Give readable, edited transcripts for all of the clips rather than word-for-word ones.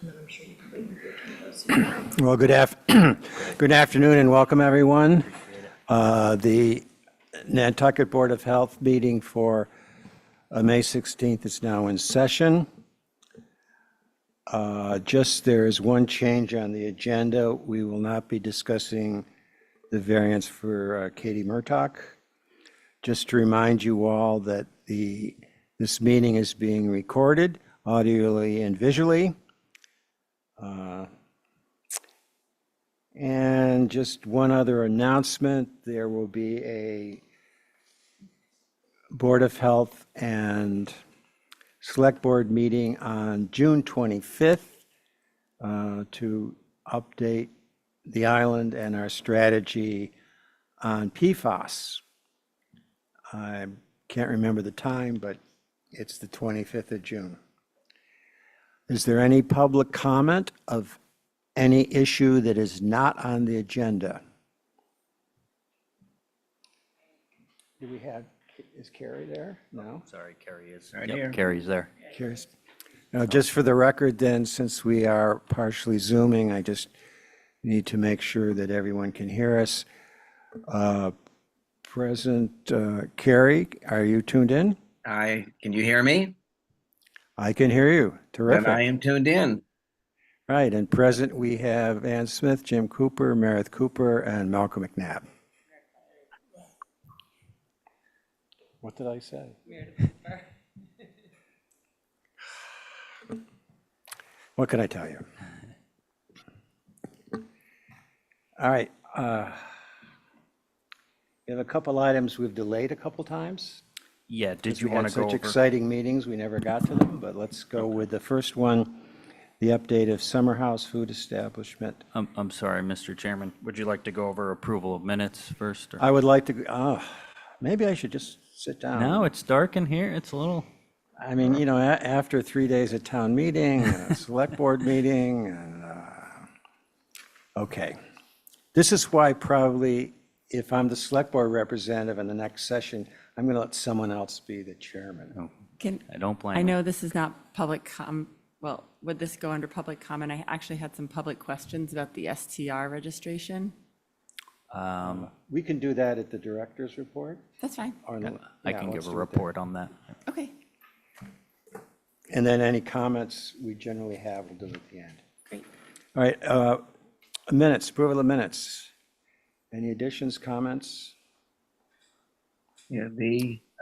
And then I'm sure you can bring your cameras. Well, good afternoon and welcome, everyone. The Nantucket Board of Health meeting for May 16th is now in session. There is one change on the agenda. We will not be discussing the variance for Katie Murtaugh. Just to remind you all that this meeting is being recorded audially and visually. And just one other announcement, there will be a Board of Health and Select Board meeting on June 25th to update the island and our strategy on PFAS. I can't remember the time, but it's the 25th of June. Is there any public comment of any issue that is not on the agenda? Is Carrie there? No? Sorry, Carrie is. Right here. Carrie's there. Carrie's. No, just for the record then, since we are partially Zooming, I just need to make sure that everyone can hear us. Present Carrie, are you tuned in? Can you hear me? I can hear you. Terrific. Then I am tuned in. Right, and present we have Ann Smith, Jim Cooper, Meredith Cooper, and Malcolm McNabb. What did I say? What can I tell you? All right. We have a couple items we've delayed a couple times. Yeah, did Because you we want had to go such over? exciting meetings, we never got to them, but let's go with the first one, the update of Summer House Food Establishment. I'm sorry, Mr. Chairman. Would you like to go over approval of minutes first? Or? I would like to, maybe I should just sit down. No, it's dark in here. It's a little. I mean, you know, after 3 days of town meeting, a select board meeting, and, okay. This is why probably, if I'm the select board representative in the next session, I'm going to let someone else be the chairman. I don't blame I you. know this is not public well, would this go under public comment? I actually had some public questions about the STR registration. We can do that at the director's report. That's fine. or the- I yeah, can let's give a do it report on that. Okay, there. And then any comments we generally have, we'll do at the end. great. All right, minutes, approval of minutes. Any additions, comments? Yeah,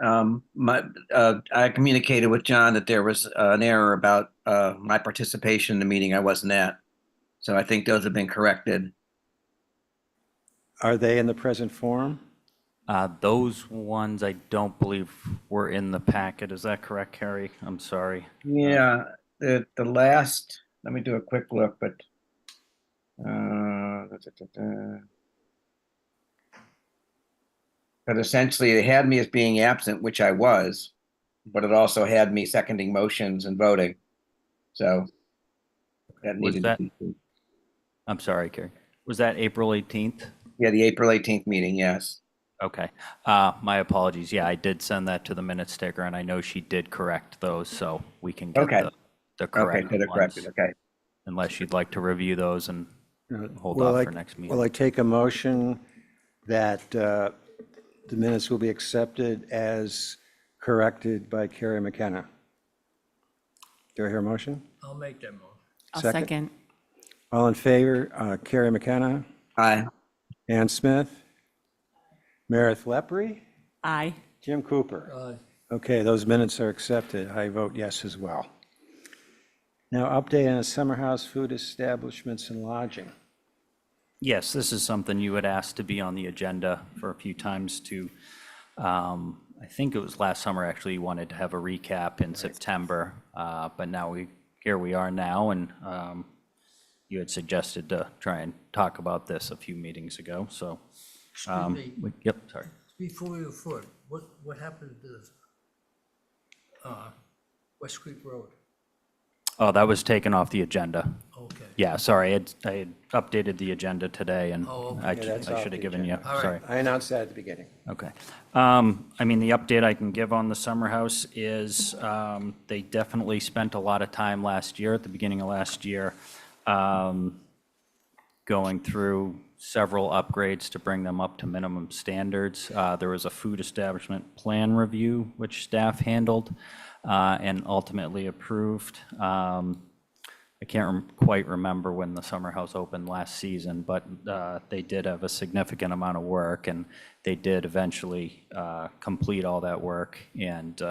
I communicated with John that there was an error about my participation in the meeting I wasn't at. So I think those have been corrected. Are they in the present form? Those ones I don't believe were in the packet. Is that correct, Carrie? I'm sorry. Yeah, the last, let me do a quick look, but but essentially they had me as being absent, which I was, but it also had me seconding motions and voting. So that Was needed that- to be. I'm sorry, Carrie. Was that April 18th? Yeah, the April 18th meeting, yes. Okay. My apologies. Yeah, I did send that to the minutes taker, and I know she did correct those, so we can get Okay. the Okay, correct so they're ones. corrected, okay. Unless you'd like to review those and hold Will off I- for next meeting. Will I take a motion that the minutes will be accepted as corrected by Carrie McKenna? Do I hear a motion? I'll make that motion. I'll Second. second. All in favor, Carrie McKenna, Aye. Ann Smith, Meredith Lepre, Aye. Jim Cooper. Aye. Okay, those minutes are accepted. I vote yes as well. Now, update on Summer House Food Establishments and Lodging. Yes, this is something you had asked to be on the agenda for a few times to, I think it was last summer, actually, you wanted to have a recap in September, but now here we are now, and you had suggested to try and talk about this a few meetings ago, so. Excuse me, Yep, sorry. before we go forward, what happened to West Creek Road? Oh, that was taken off the agenda. Okay. Yeah, sorry, I had updated the agenda today, and Oh, okay. I Yeah, that's I off should have the given you, agenda. All right. sorry. I announced that at the beginning. Okay. I mean, the update I can give on the summer house is they definitely spent a lot of time last year, at the beginning of last year, going through several upgrades to bring them up to minimum standards. There was a food establishment plan review, which staff handled and ultimately approved. I can't quite remember when the summer house opened last season, but they did have a significant amount of work, and they did eventually complete all that work and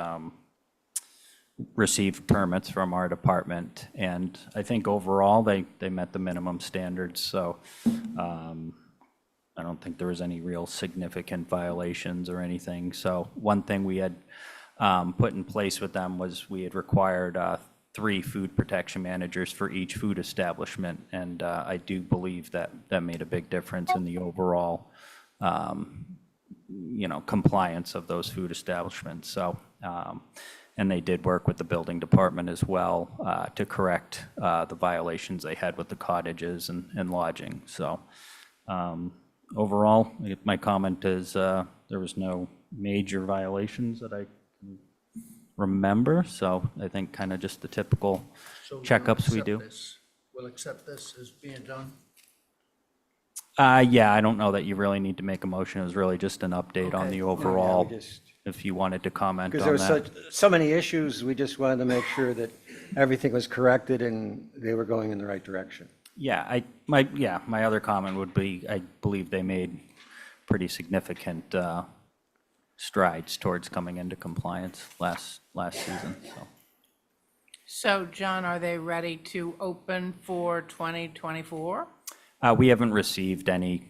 received permits from our department. And I think overall, they met the minimum standards, so I don't think there was any real significant violations or anything. So one thing we had put in place with them was we had required 3 food protection managers for each food establishment, and I do believe that that made a big difference in the overall, compliance of those food establishments. So, and they did work with the building department as well to correct the violations they had with the cottages and lodging. So, overall, my comment is there was no major violations that I remember, so I think kind of just the typical So we'll checkups we accept do. this. We'll accept this as being done? Yeah, I don't know that you really need to make a motion. It was really just an update on Okay. the No, yeah, overall, we just- if you wanted to comment Because there on were that. so many issues, we just wanted to make sure that everything was corrected and they were going in the right direction. Yeah, my other comment would be, I believe they made pretty significant strides towards coming into compliance last season, so. So, John, are they ready to open for 2024? We haven't received any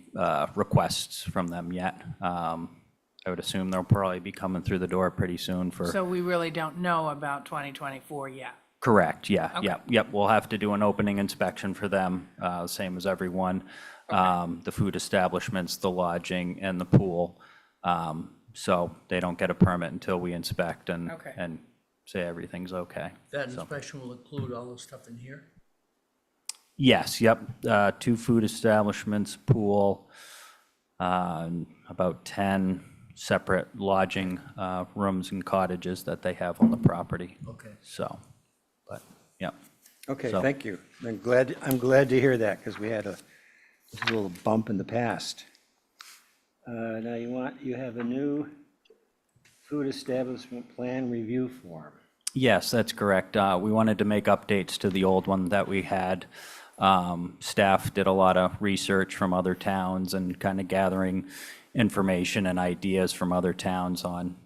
requests from them yet. I would assume they'll probably be coming through the door pretty soon for. So we really don't know about 2024 yet. Correct, yeah, Okay. yep. We'll have to do an opening inspection for them, same as everyone. The food establishments, the lodging, and the pool. So they don't get a permit until we inspect Okay. and say everything's okay. That So- inspection will include all the stuff in here? Yes, yep, 2 food establishments, pool, about 10 separate lodging rooms and cottages that they have on the property. Okay. So, but, yeah. Okay, So- thank you. I'm glad to hear that, because we had a little bump in the past. Now you have a new food establishment plan review form. Yes, that's correct. We wanted to make updates to the old one that we had. Staff did a lot of research from other towns and kind of gathering information and ideas from other towns on,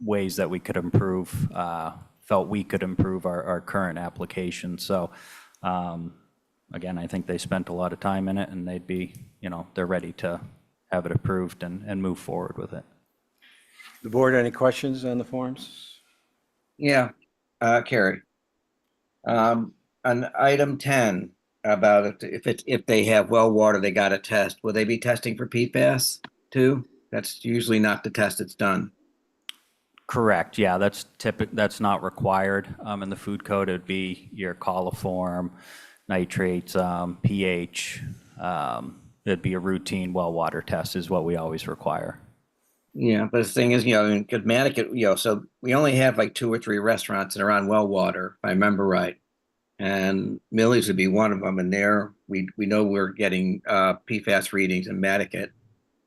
ways that we could improve, felt we could improve our current application. So, again, I think they spent a lot of time in it, and they'd be, they're ready to have it approved and move forward with it. The board, any questions on the forms? Yeah, Carrie. On item 10, about if they have well water, they got to test. Will they be testing for PFAS too? That's usually not the test that's done. Correct, yeah, that's not required in the food code. It'd be your coliform, nitrates, pH. It'd be a routine well water test is what we always require. Yeah, but the thing is, in Nantucket, so we only have like 2 or 3 restaurants that are on well water, if I remember right. And Millie's would be one of them, and there we know we're getting PFAS readings in Nantucket.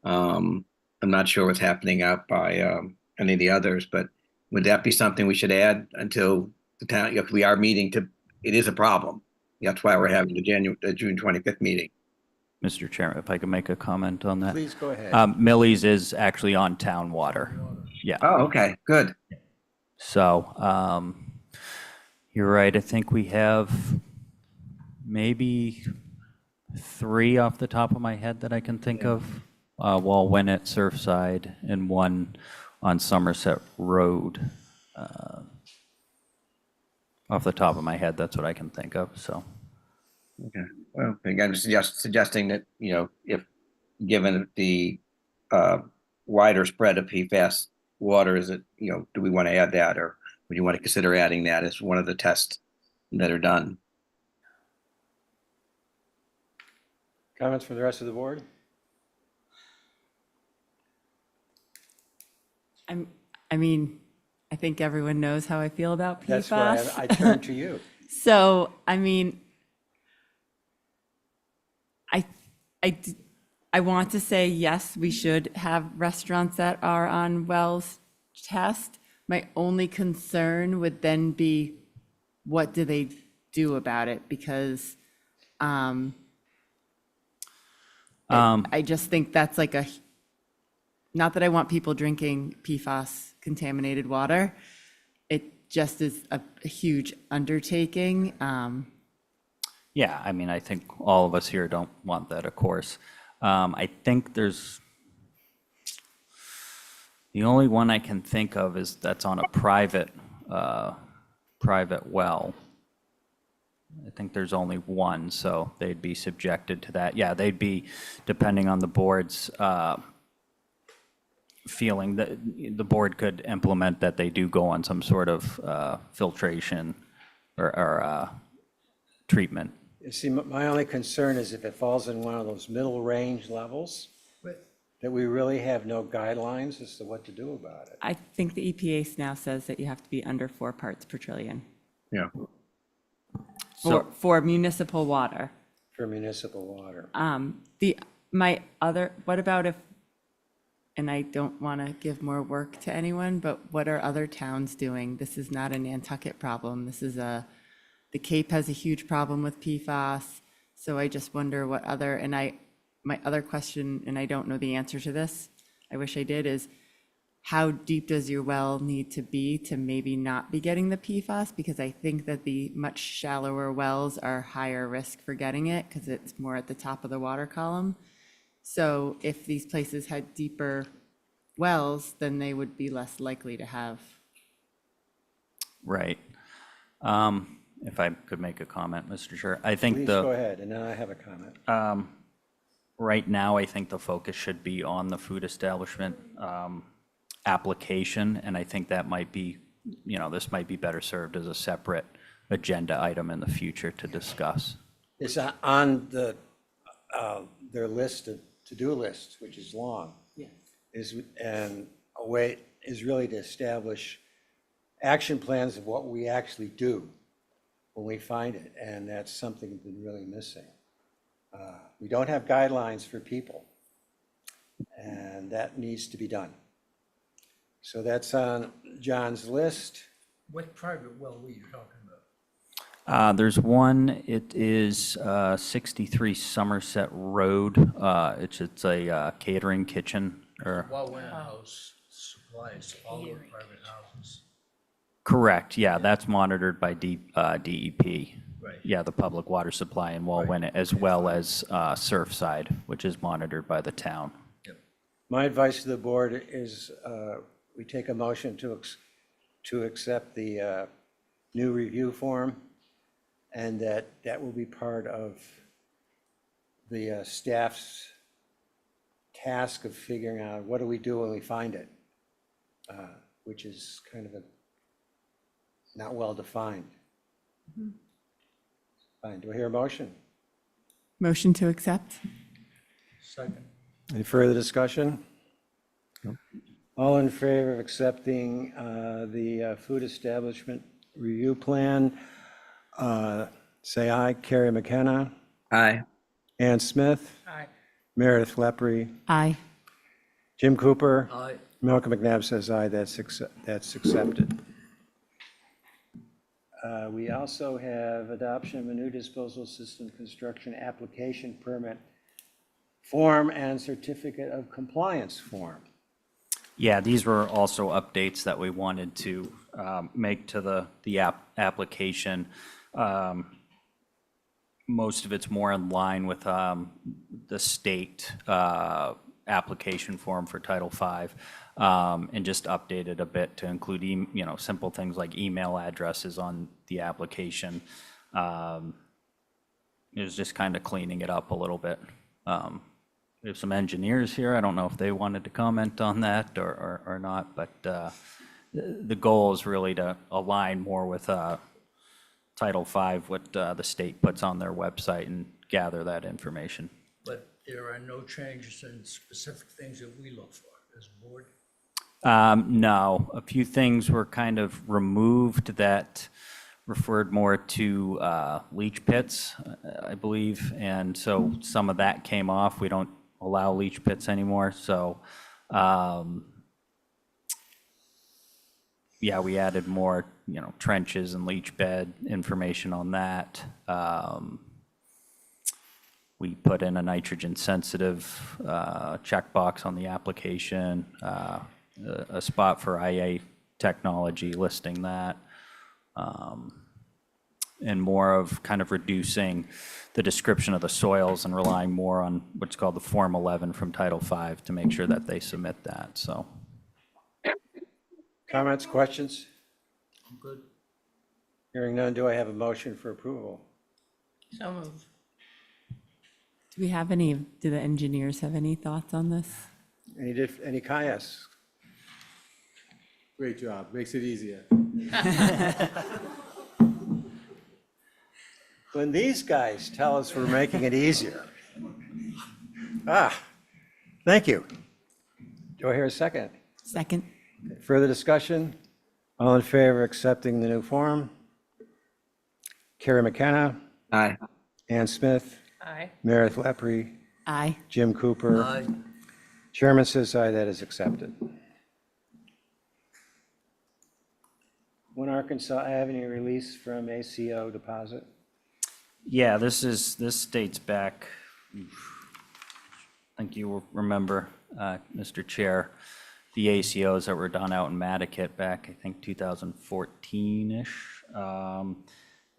I'm not sure what's happening out by any of the others, but would that be something we should add until the town? We are meeting it is a problem. That's why we're having the June 25th meeting. Mr. Chairman, if I could make a comment on that. Please go ahead. Millie's is actually on town water. Yeah. Oh, okay, good. So, you're right. I think we have maybe 3 off the top of my head that I can think of. One at Surfside and 1 on Somerset Road. Off the top of my head, that's what I can think of, so. Okay. Well, again, suggesting that, if given the wider spread of PFAS water, is it, do we want to add that, or would you want to consider adding that as one of the tests that are done? Comments from the rest of the board? I mean, I think everyone knows how I feel about PFAS. That's why I turned to you. So, I mean, I, I want to say, yes, we should have restaurants that are on Wells test. My only concern would then be, what do they do about it? Because I just think that's like not that I want people drinking PFAS contaminated water. It just is a huge undertaking. Yeah, I mean, I think all of us here don't want that, of course. I think there's, the only one I can think of is that's on a private well. I think there's only one, so they'd be subjected to that. Yeah, they'd be, depending on the board's feeling, that the board could implement that they do go on some sort of filtration or treatment. You see, my only concern is if it falls in one of those middle range levels, that we really have no guidelines as to what to do about it. I think the EPA now says that you have to be under 4 parts per trillion Yeah. for municipal water. For municipal water. What about if, and I don't want to give more work to anyone, but what are other towns doing? This is not a Nantucket problem. The Cape has a huge problem with PFAS. So I just wonder what other, my other question, and I don't know the answer to this, I wish I did, is how deep does your well need to be to maybe not be getting the PFAS? Because I think that the much shallower wells are higher risk for getting it because it's more at the top of the water column. So if these places had deeper wells, then they would be less likely to have. Right. If I could make a comment, Mr. Chair, I think Please go ahead, and then I have a comment. right now, I think the focus should be on the food establishment application, and I think that might be, this might be better served as a separate agenda item in the future to discuss. It's on their list, to-do list, which is long. Yes. And a way is really to establish action plans of what we actually do when we find it, and that's something that's been really missing. We don't have guidelines for people, and that needs to be done. So that's on John's list. What private well were you talking about? There's one, it is 63 Somerset Road. It's a catering kitchen, or, Well, warehouse supplies all the private houses. correct, yeah, that's monitored by DEP. Right. Yeah, the public water supply in Wallwin, as well as Surfside, which is monitored by the town. My advice to the board is we take a motion to accept the new review form, and that will be part of the staff's task of figuring out what do we do when we find it, which is kind of not well defined. Fine, do I hear a motion? Motion to accept? Second. Any further discussion? All in favor of accepting the food establishment review plan, say aye. Carrie McKenna, Aye. Ann Smith, Aye. Meredith Lepre, Aye. Jim Cooper, Aye. Malcolm McNabb says aye. That's accepted. We also have adoption of a new disposal system construction application permit form and certificate of compliance form. Yeah, these were also updates that we wanted to make to the application. Most of it's more in line with the state application form for Title V, and just updated a bit to include, simple things like email addresses on the application. It was just kind of cleaning it up a little bit. We have some engineers here. I don't know if they wanted to comment on that or not, but the goal is really to align more with Title V, what the state puts on their website, and gather that information. but there are no changes in specific things that we look for as a board. No, a few things were kind of removed that referred more to leach pits, I believe, and so some of that came off. We don't allow leach pits anymore, so yeah, we added more, trenches and leach bed information on that. We put in a nitrogen sensitive checkbox on the application, a spot for IA technology listing that, and more of kind of reducing the description of the soils and relying more on what's called the Form 11 from Title V to make sure that they submit that, so. Comments, questions? I'm good. Hearing none, do I have a motion for approval? So moved. Do the engineers have any thoughts on this? Any comments? Great job, makes it easier. When these guys tell us we're making it easier. Thank you. Do I hear a second? Second? Further discussion? All in favor of accepting the new form? Carrie McKenna, Aye. Ann Smith, Aye. Meredith Lepre, Aye. Jim Cooper. Aye. Chairman says aye, that is accepted. One Arkansas Avenue release from ACO deposit. Yeah, this dates back, I think you will remember, Mr. Chair, the ACOs that were done out in Nantucket back, I think 2014-ish.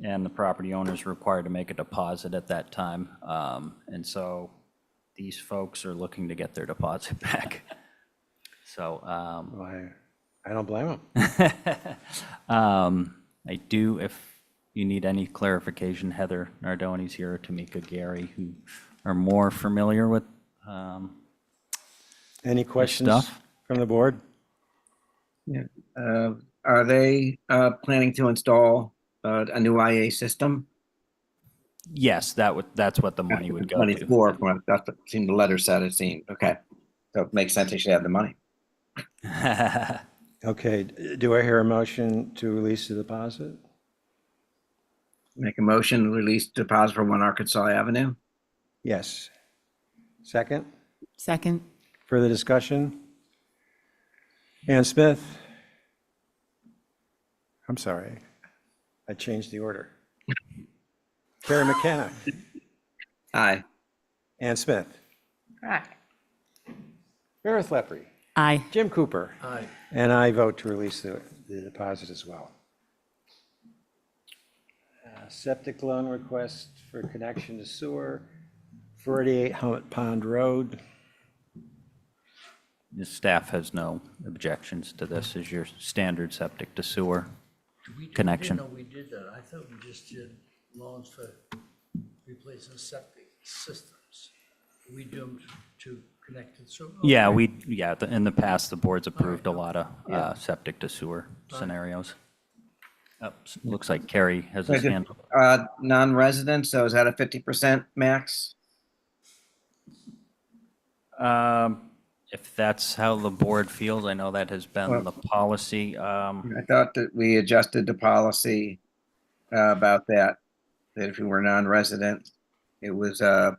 And the property owners were required to make a deposit at that time. And so these folks are looking to get their deposit back. So I don't blame them. I do, if you need any clarification, Heather Nardoni's here, Tamika Gary, who are more familiar with Any questions stuff. from the board? Yeah. Are they planning to install a new IA system? Yes, that's what the money would go Money to. for, that's what seemed the letter said, it seemed. Okay. So it makes sense they should have the money. Okay, do I hear a motion to release the deposit? Make a motion to release deposit for 1 Arkansas Avenue. Yes. Second? Second? Further discussion? Ann Smith? I'm sorry, I changed the order. Carrie McKenna? Aye. Ann Smith? Aye. Meredith Lepre? Aye. Jim Cooper? Aye. And I vote to release the deposit as well. Septic loan request for connection to sewer, 48 Hummet Pond Road. The staff has no objections to this as your standard septic to sewer connection. I didn't know we did that. I thought we just did loans for replacing septic systems. We do them to connect to the sewer? Yeah, in the past, the board's approved a lot of septic to sewer scenarios. Looks like Carrie has his hand up. Non-resident, so is that a 50% max? If that's how the board feels, I know that has been the policy. I thought that we adjusted the policy about that if you were non-resident, it was a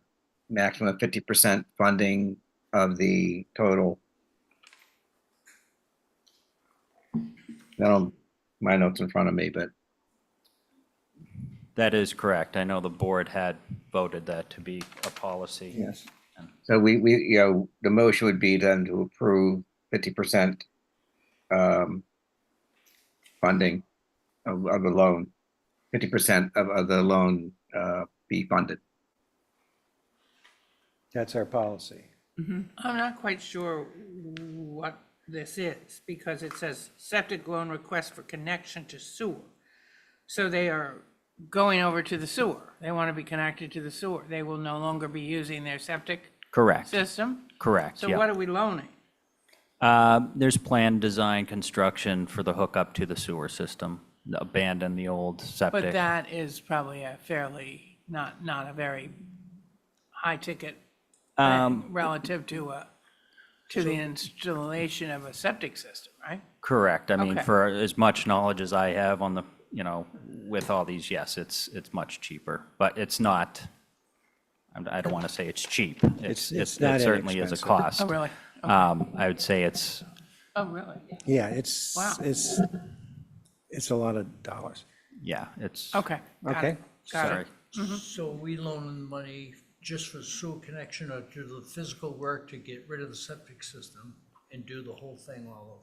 maximum of 50% funding of the total. I don't, my notes in front of me, but That is correct. I know the board had voted that to be a policy. yes. So we the motion would be then to approve 50% funding of the loan, 50% of the loan be funded. That's our policy. I'm not quite sure what this is, because it says septic loan request for connection to sewer. So they are going over to the sewer. They want to be connected to the sewer. They will no longer be using their septic Correct, system. correct, So yeah. what are we loaning? There's planned design construction for the hookup to the sewer system, abandon the old But septic. that is probably a fairly, not a very high ticket Relative to the installation of a septic system, right? Correct. I mean, Okay. for as much knowledge as I have on the, with all these, yes, it's much cheaper, but it's not, I don't want to say it's cheap. It's It not certainly is a inexpensive. cost. Oh, really? I would say it's, Oh, really? Yeah, it's, Wow. it's a lot of dollars. yeah, it's. Okay. got Okay. it, Got Sorry. it. So we loaning money just for sewer connection or do the physical work to get rid of the septic system and do the whole thing all over?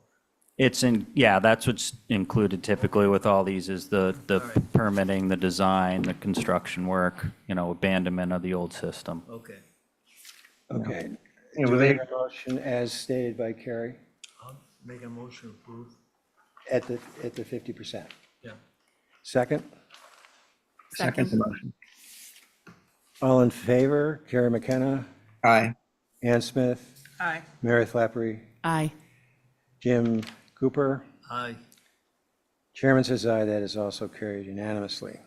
It's yeah, that's what's included typically with all these is the right. permitting, the design, the construction work, abandonment of the old system. Okay. Okay. Yeah, Do well, we they- have a motion as stated by Carrie I'll make a motion to approve. at the 50%? Yeah. Second? Second motion. All in favor? Carrie McKenna, Aye. Ann Smith, Aye. Mary Flappy, Aye. Jim Cooper. Aye. Chairman says aye, that is also carried unanimously.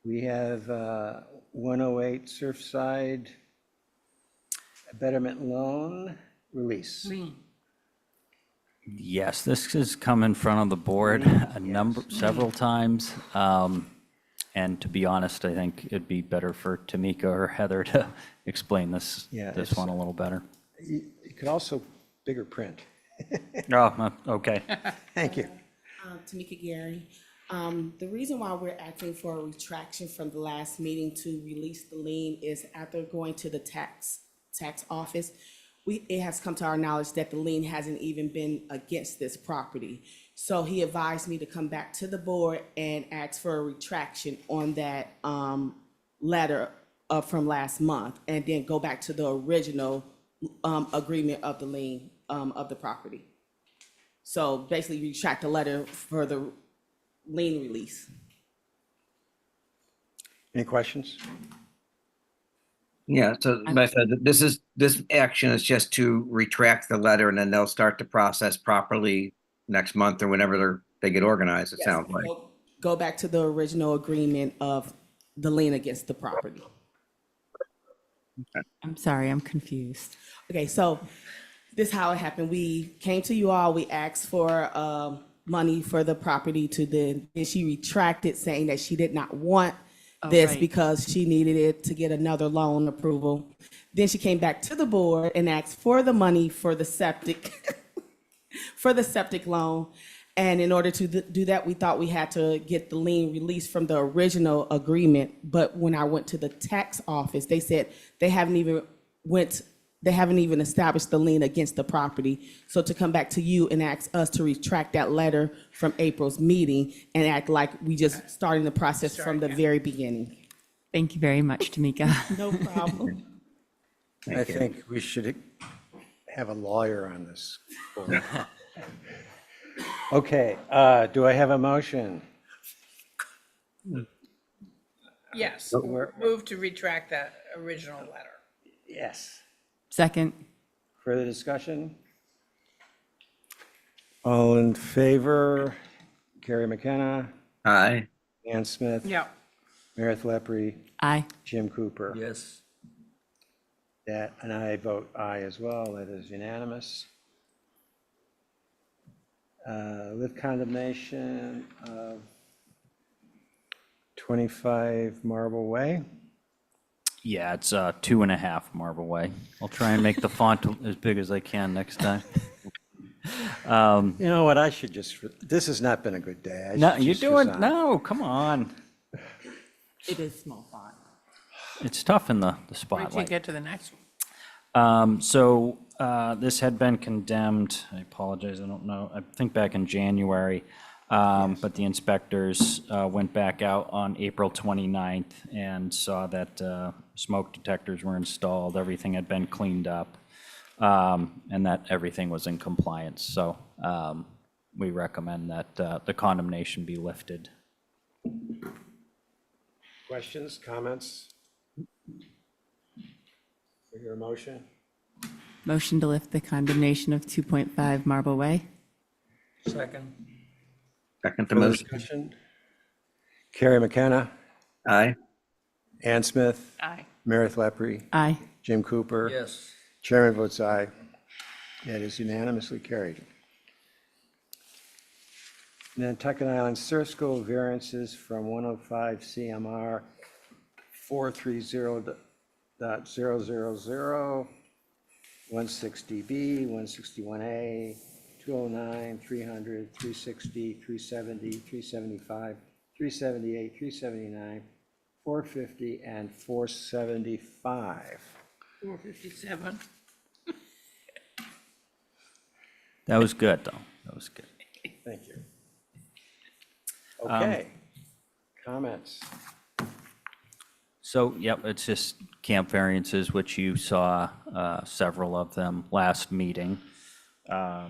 We have 108 Surfside Betterment Loan Release. Lean. Yes, this has come in front of the board several times. And to be honest, I think it'd be better for Tamika or Heather to explain this Yeah, this it's- one a little better. You could also bigger print. Oh, okay. Thank you. Tamika Gary. The reason why we're asking for a retraction from the last meeting to release the lien is after going to the tax office, it has come to our knowledge that the lien hasn't even been against this property. So he advised me to come back to the board and ask for a retraction on that letter from last month, and then go back to the original agreement of the lien of the property. So basically retract the letter for the lien release. Any questions? Yeah, so but this action is just to retract the letter and then they'll start the process properly next month or whenever they get organized, it sounds like. Go back to the original agreement of the lien against the property. I'm sorry, I'm confused. Okay, so this is how it happened. We came to you all, we asked for money for the property to then she retracted saying that she did not want this right. because she needed it to get another loan approval. Then she came back to the board and asked for the money for the septic, for the septic loan. And in order to do that, we thought we had to get the lien released from the original agreement. But when I went to the tax office, they said they haven't even established the lien against the property. So to come back to you and ask us to retract that letter from April's meeting and act like we just started the process from the very beginning. Thank you very much, Tamika. No problem. I think we should have a lawyer on this. board. Okay, do I have a motion? Yes. We're- Move to retract that original letter. Yes. Second. Further discussion? All in favor? Carrie McKenna, Aye. Ann Smith, Yeah. Meredith Lepre, Aye. Jim Cooper. Yes. That, and I vote aye as well, that is unanimous. Live condemnation of 25 Marble Way. Yeah, it's 2.5 Marble Way. I'll try and make the font as big as I can next time. You know what, I should just, this has not been a good day. I No, should you're just doing, resign. no, come on. It is small font. It's tough in the Wait till you spotlight. get to the next one. This had been condemned, I apologize, I don't know, I think back in January. But the inspectors went back out on April 29th and saw that smoke detectors were installed, everything had been cleaned up, and that everything was in compliance. So we recommend that the condemnation be lifted. Questions, comments? We hear a motion? Motion to lift the condemnation of 2.5 Marble Way. Second. Second the Further motion. discussion? Carrie McKenna, Aye. Ann Smith, Aye. Meredith Lepre, Aye. Jim Cooper? Yes. Chairman votes aye. It is unanimously carried. Nantucket Island Surf School variances from 105 CMR 430.000, 160B, 161A, 209, 300, 360, 370, 375, 378, 379, 450, and 475. 457. That was good, though. That was good. Thank you. Okay. Comments? So, yep, it's just camp variances, which you saw several of them last meeting. I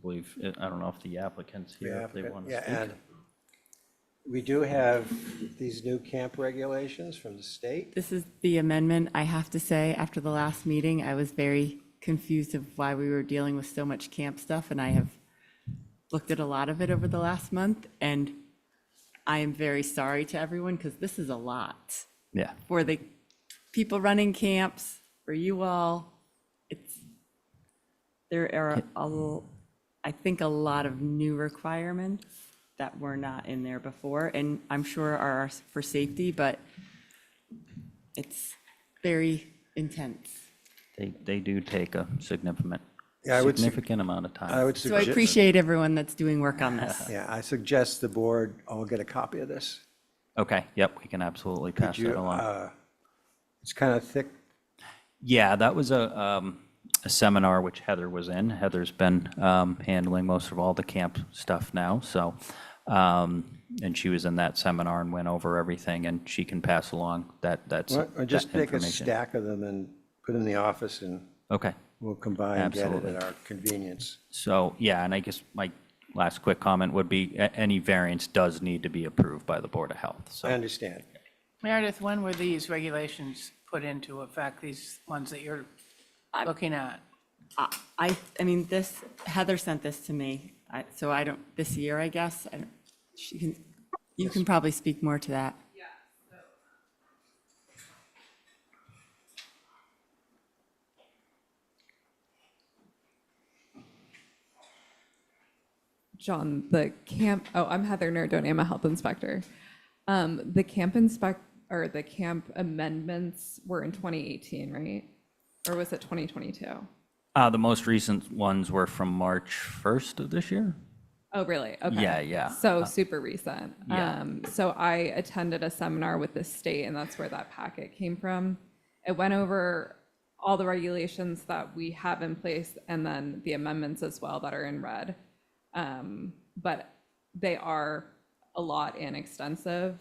believe, I don't know if the applicant's here, if they want to Yeah, speak. and we do have these new camp regulations from the state. This is the amendment. I have to say, after the last meeting, I was very confused of why we were dealing with so much camp stuff, and I have looked at a lot of it over the last month, and I am very sorry to everyone, because this is a lot. Yeah, For the people running camps, for you all, there are, I think, a lot of new requirements that were not in there before, and I'm sure are for safety, but it's very intense. they do take a significant, Yeah, I would significant amount of time. I would So I suggest, appreciate everyone that's doing work on this. yeah, I suggest the board all get a copy of this. Okay, yep, we can absolutely pass Could you, that along. it's kind of thick. Yeah, that was a seminar which Heather was in. Heather's been handling most of all the camp stuff now, so, and she was in that seminar and went over everything, and she can pass along that's Or just that take a information. stack of them and put them in the office, and Okay, we'll combine and get it Absolutely. at our convenience. so, yeah, and I guess my last quick comment would be, any variance does need to be approved by the Board of Health, I so. understand. Meredith, when were these regulations put into effect, these ones that you're looking at? I mean, Heather sent this to me, so I don't, this year, I guess. You can probably speak more to that. John, the camp, oh, I'm Heather Nardoni, I'm a health inspector. The camp amendments were in 2018, right? Or was it 2022? The most recent ones were from March 1st of this year? Oh, really? Okay. Yeah, yeah. So super recent. yeah. So I attended a seminar with the state, and that's where that packet came from. It went over all the regulations that we have in place, and then the amendments as well that are in red. But they are a lot and extensive.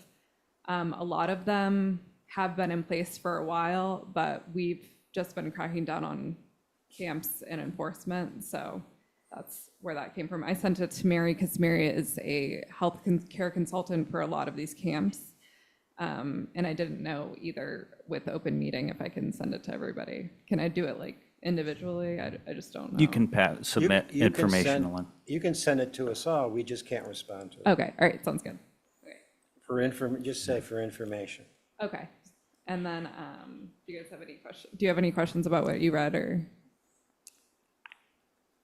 A lot of them have been in place for a while, but we've just been cracking down on camps and enforcement. So that's where that came from. I sent it to Mary because Mary is a health care consultant for a lot of these camps. And I didn't know either with open meeting if I can send it to everybody. Can I do it like individually? I just don't know. You can submit You can information send- along. You can send it to us all, we just can't respond to it. Okay, all right, sounds good. Just say for information. Okay. And then, do you guys have any questions? Do you have any questions about what you read or?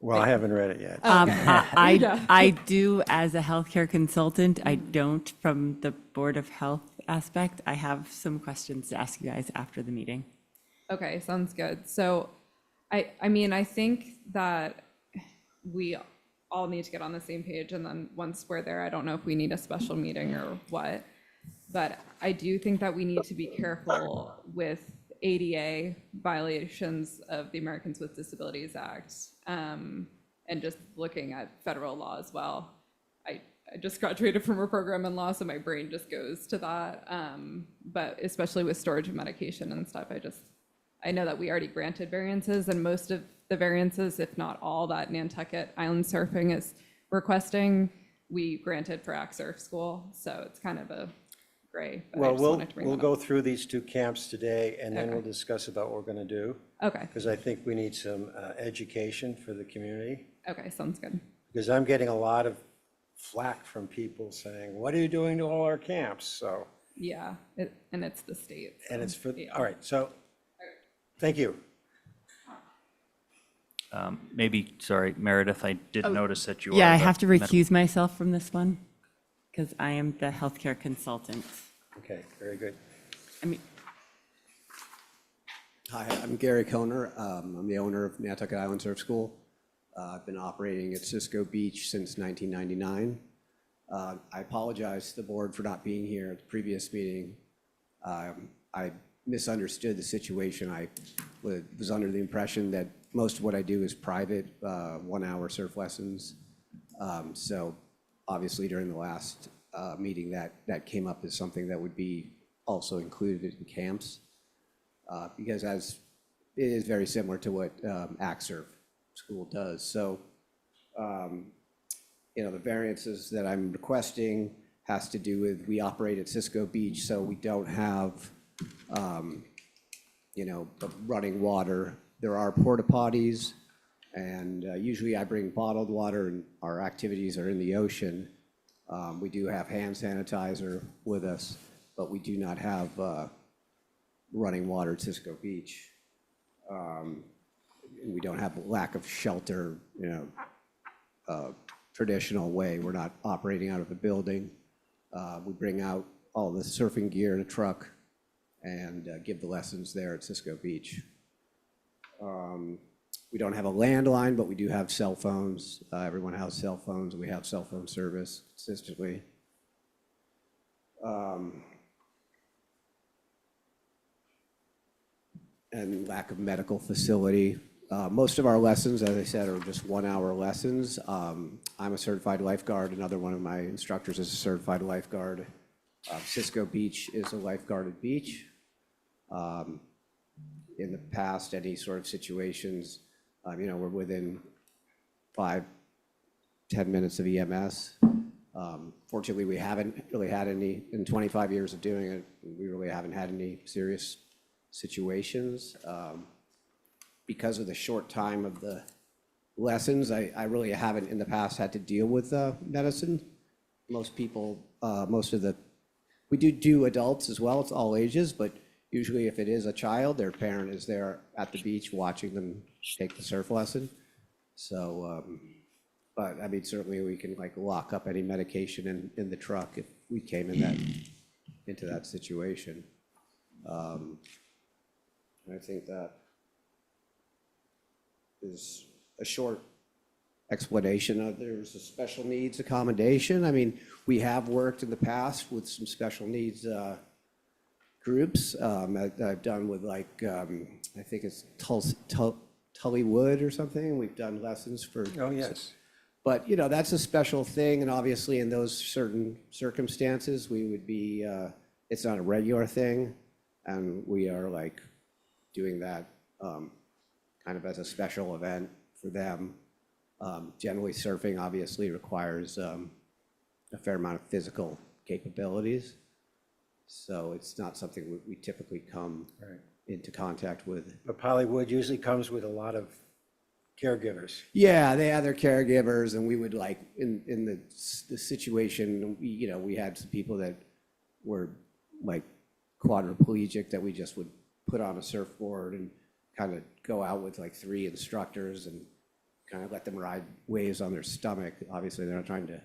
Well, I haven't read it yet. I do as a healthcare consultant. I don't from the Board of Health aspect. I have some questions to ask you guys after the meeting. Okay, sounds good. So, I mean, I think that we all need to get on the same page, and then once we're there, I don't know if we need a special meeting or what, but I do think that we need to be careful with ADA violations of the Americans with Disabilities Act, and just looking at federal law as well. I just graduated from a program in law, so my brain just goes to that. But especially with storage of medication and stuff, I know that we already granted variances, and most of the variances, if not all, that Nantucket Island Surfing is requesting, we granted for Act Surf School, so it's kind of a gray. But I Well, just wanted to bring we'll that go up. through these two camps today, and then Okay. we'll discuss about what we're going to do, Okay, because I think we need some education for the community. okay, sounds good. Because I'm getting a lot of flack from people saying, what are you doing to all our camps? So, Yeah, and it's the state. and so, it's for, yeah. all right, so Thank you. Maybe, sorry, Meredith, I did notice that you are. Yeah, I the have to medical- recuse myself from this one because I am the healthcare consultant. Okay, very good. I mean, Hi, I'm Gary Koner. I'm the owner of Nantucket Island Surf School. I've been operating at Cisco Beach since 1999. I apologize to the board for not being here at the previous meeting. I misunderstood the situation. I was under the impression that most of what I do is private, 1-hour surf lessons. So obviously during the last meeting, that came up as something that would be also included in camps. Because as it is very similar to what ACSURF school does. So, the variances that I'm requesting has to do with, we operate at Cisco Beach, so we don't have, the running water. There are porta potties, and usually I bring bottled water, and our activities are in the ocean. We do have hand sanitizer with us, but we do not have running water at Cisco Beach. We don't have a lack of shelter, traditional way. We're not operating out of a building. We bring out all the surfing gear in a truck and give the lessons there at Cisco Beach. We don't have a landline, but we do have cell phones. Everyone has cell phones. We have cell phone service consistently. And lack of medical facility. Most of our lessons, as I said, are just 1-hour lessons. I'm a certified lifeguard. Another one of my instructors is a certified lifeguard. Cisco Beach is a lifeguarded beach. In the past, any sort of situations, we're within 5-10 minutes of EMS. Fortunately, we haven't really had any, in 25 years of doing it, we really haven't had any serious situations. Because of the short time of the lessons, I really haven't in the past had to deal with medicine. Most people, we do adults as well, it's all ages, but usually if it is a child, their parent is there at the beach watching them take the surf lesson. So, but I mean, certainly we can like lock up any medication in the truck if we came into that situation. I think that is a short explanation of there's a special needs accommodation. I mean, we have worked in the past with some special needs groups that I've done with like, I think it's Tullywood or something. We've done lessons for. Oh, yes. But, that's a special thing. And obviously in those certain circumstances, we would be, it's not a regular thing. And we are like doing that kind of as a special event for them. Generally surfing obviously requires a fair amount of physical capabilities. So it's not something we typically come into contact with. But Hollywood usually comes with a lot of caregivers. Yeah, they have their caregivers, and we would like, in the situation, we had some people that were like quadriplegic that we just would put on a surfboard and kind of go out with like 3 instructors and kind of let them ride waves on their stomach. Obviously, they're not trying to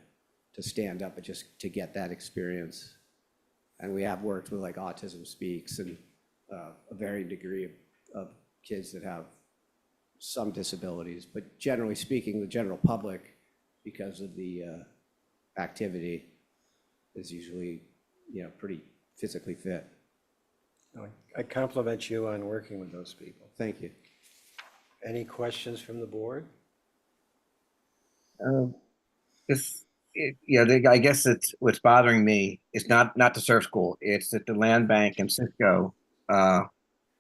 stand up, but just to get that experience. And we have worked with like Autism Speaks and a varying degree of kids that have some disabilities. But generally speaking, the general public, because of the activity, is usually, pretty physically fit. I compliment you on working with those people. Thank you. Any questions from the board? I guess it's what's bothering me is not the surf school. It's that the land bank and Cisco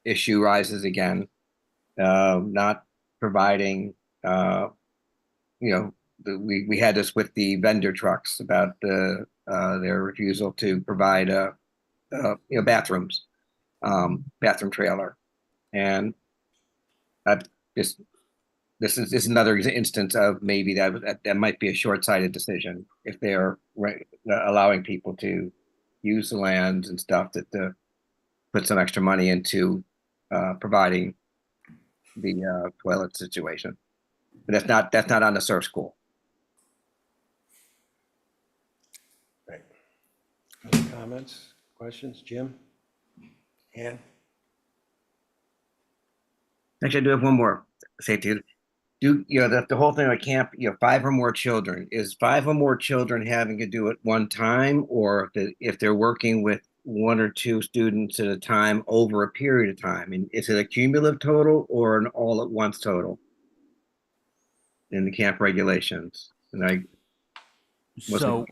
issue rises again. Not providing, we had this with the vendor trucks about their refusal to provide bathrooms, bathroom trailer, and this is another instance of maybe that might be a short-sighted decision if they're allowing people to use the lands and stuff to put some extra money into providing the toilet situation. But that's not on the surf school. Right. Other comments, questions? Jim? Ann? Actually, I do have one more. Say to you, the whole thing with camp, 5 or more children, is 5 or more children having to do it one time, or if they're working with 1 or 2 students at a time over a period of time? And is it a cumulative total or an all at once total in the camp regulations? And I wasn't. So,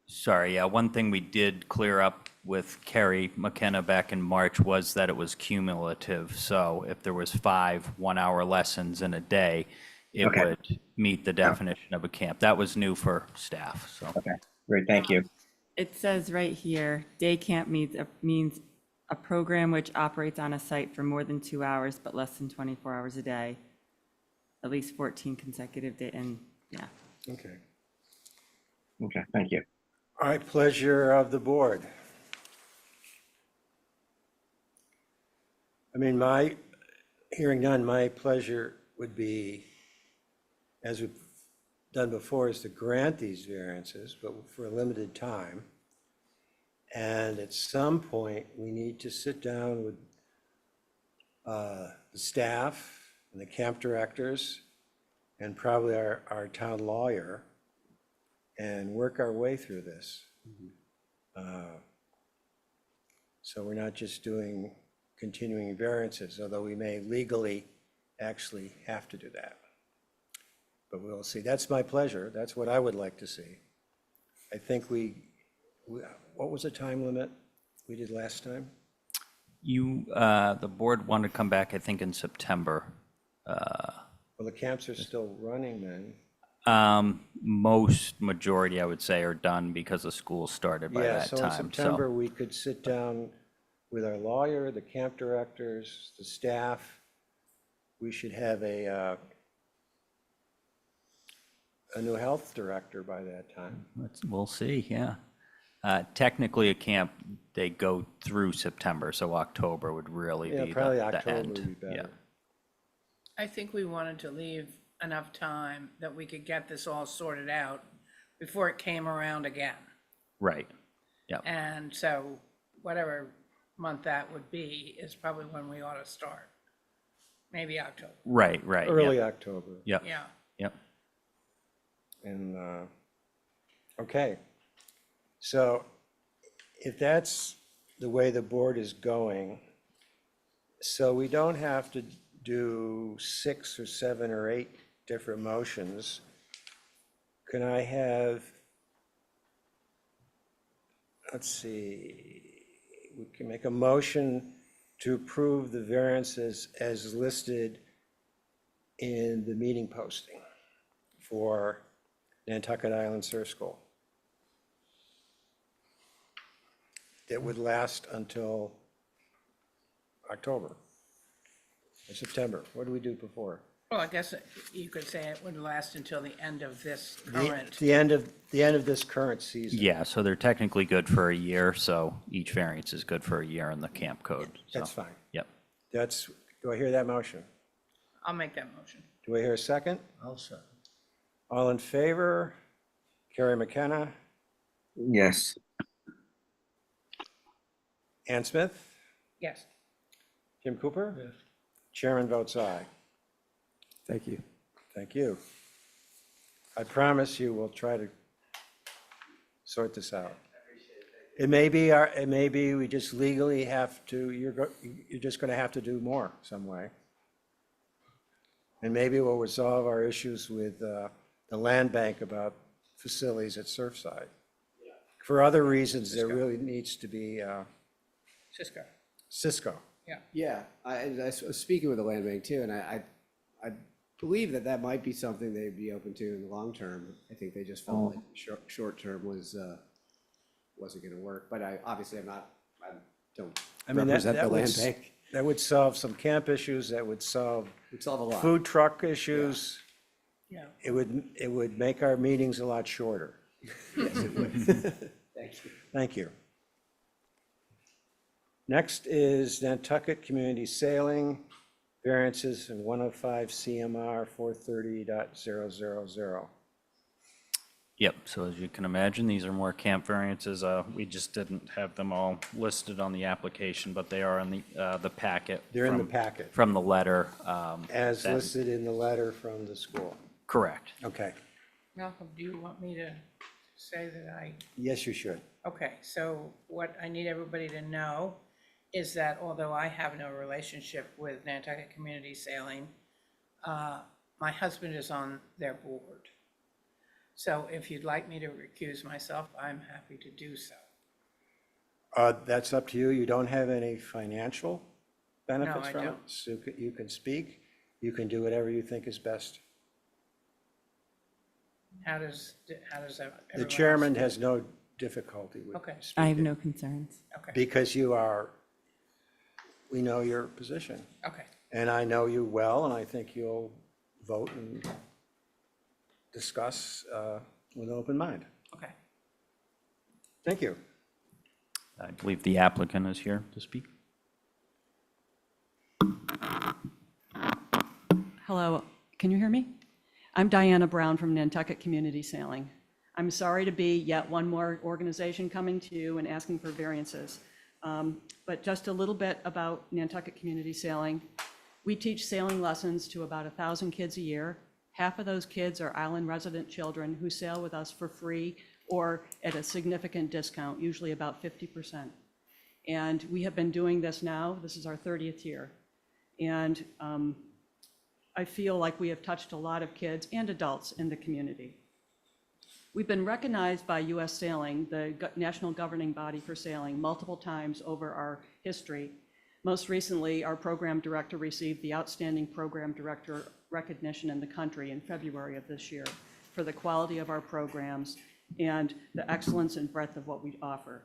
sorry, yeah, one thing we did clear up with Kerry McKenna back in March was that it was cumulative. So if there was 5 one-hour lessons in a day, it Okay. would meet the definition of a camp. That was new for staff, so. Okay, great, thank you. It says right here, day camp means a program which operates on a site for more than 2 hours, but less than 24 hours a day, at least 14 consecutive days, and yeah. Okay. Okay, thank you. All right, pleasure of the board. I mean, hearing none, my pleasure would be, as we've done before, is to grant these variances, but for a limited time. And at some point, we need to sit down with the staff and the camp directors and probably our town lawyer and work our way through this. So we're not just doing continuing variances, although we may legally actually have to do that. But we'll see. That's my pleasure. That's what I would like to see. I think what was the time limit we did last time? The board wanted to come back, I think, in September. Well, the camps are still running then. Majority, I would say, are done because the school started by Yeah, that so in time. September, we could sit down with our lawyer, the camp directors, the staff. We should have a new health director by that time. We'll see, yeah. Technically, a camp, they go through September, so October would really Yeah, be probably the October end. would be Yeah. better. I think we wanted to leave enough time that we could get this all sorted out before it came around again. Right, yeah. And so whatever month that would be is probably when we ought to start. Maybe October, Right, yep. Early October. Yep, yeah. yep. And, okay. So if that's the way the board is going, so we don't have to do 6 or 7 or 8 different motions. Can I have, let's see, we can make a motion to approve the variances as listed in the meeting posting for Nantucket Island Surf School. That would last until October or September. What do we do before? Well, I guess you could say it would last until the end of this current. The end of this current season. Yeah, so they're technically good for a year, so each variance is good for a year in the camp code. so, That's fine. Yep. Do I hear that motion? I'll make that motion. Do I hear a second? I'll second. All in favor? Kerry McKenna, Yes, Ann Smith, Yes. Jim Cooper? Yes. Chairman votes aye. Thank you. Thank you. I promise you we'll try to sort this out. It may be we just legally have to, you're just going to have to do more some way. And maybe we'll resolve our issues with the land bank about facilities at Surfside. For other reasons, there really needs to be Cisco. Cisco. Yeah, I was speaking with the land bank too, and I believe that might be something they'd be open to in the long term. I think they just felt like short term wasn't going to work, but I don't I mean, represent that the would, land bank. that would solve some camp issues, that would solve We'd solve a lot. food truck issues. Yeah. It would make our meetings a lot shorter. Yes, it would. Thank you. Thank you. Next is Nantucket Community Sailing variances in 105 CMR 430.000. Yep, so as you can imagine, these are more camp variances. We just didn't have them all listed on the application, but they are in the packet. They're in the from- packet. From the letter. As that- listed in the letter from the school. Correct. Okay, Malcolm, do you want me to say that yes, you should. okay, so what I need everybody to know is that although I have no relationship with Nantucket Community Sailing, my husband is on their board. So if you'd like me to recuse myself, I'm happy to do so. That's up to you. You don't have any financial benefits I from it? don't. So you can speak, you can do whatever you think is best. How does that? The chairman has no difficulty with Okay. speaking. I have no concerns. Okay, Because we know your position. okay. And I know you well, and I think you'll vote and discuss with an open mind. Okay. Thank you. I believe the applicant is here to speak. Hello, can you hear me? I'm Diana Brown from Nantucket Community Sailing. I'm sorry to be yet one more organization coming to you and asking for variances. But just a little bit about Nantucket Community Sailing. We teach sailing lessons to about 1,000 kids a year. Half of those kids are island resident children who sail with us for free or at a significant discount, usually about 50%. And we have been doing this now, this is our 30th year. And I feel like we have touched a lot of kids and adults in the community. We've been recognized by U.S. Sailing, the national governing body for sailing, multiple times over our history. Most recently, our program director received the Outstanding Program Director recognition in the country in February of this year for the quality of our programs and the excellence and breadth of what we offer.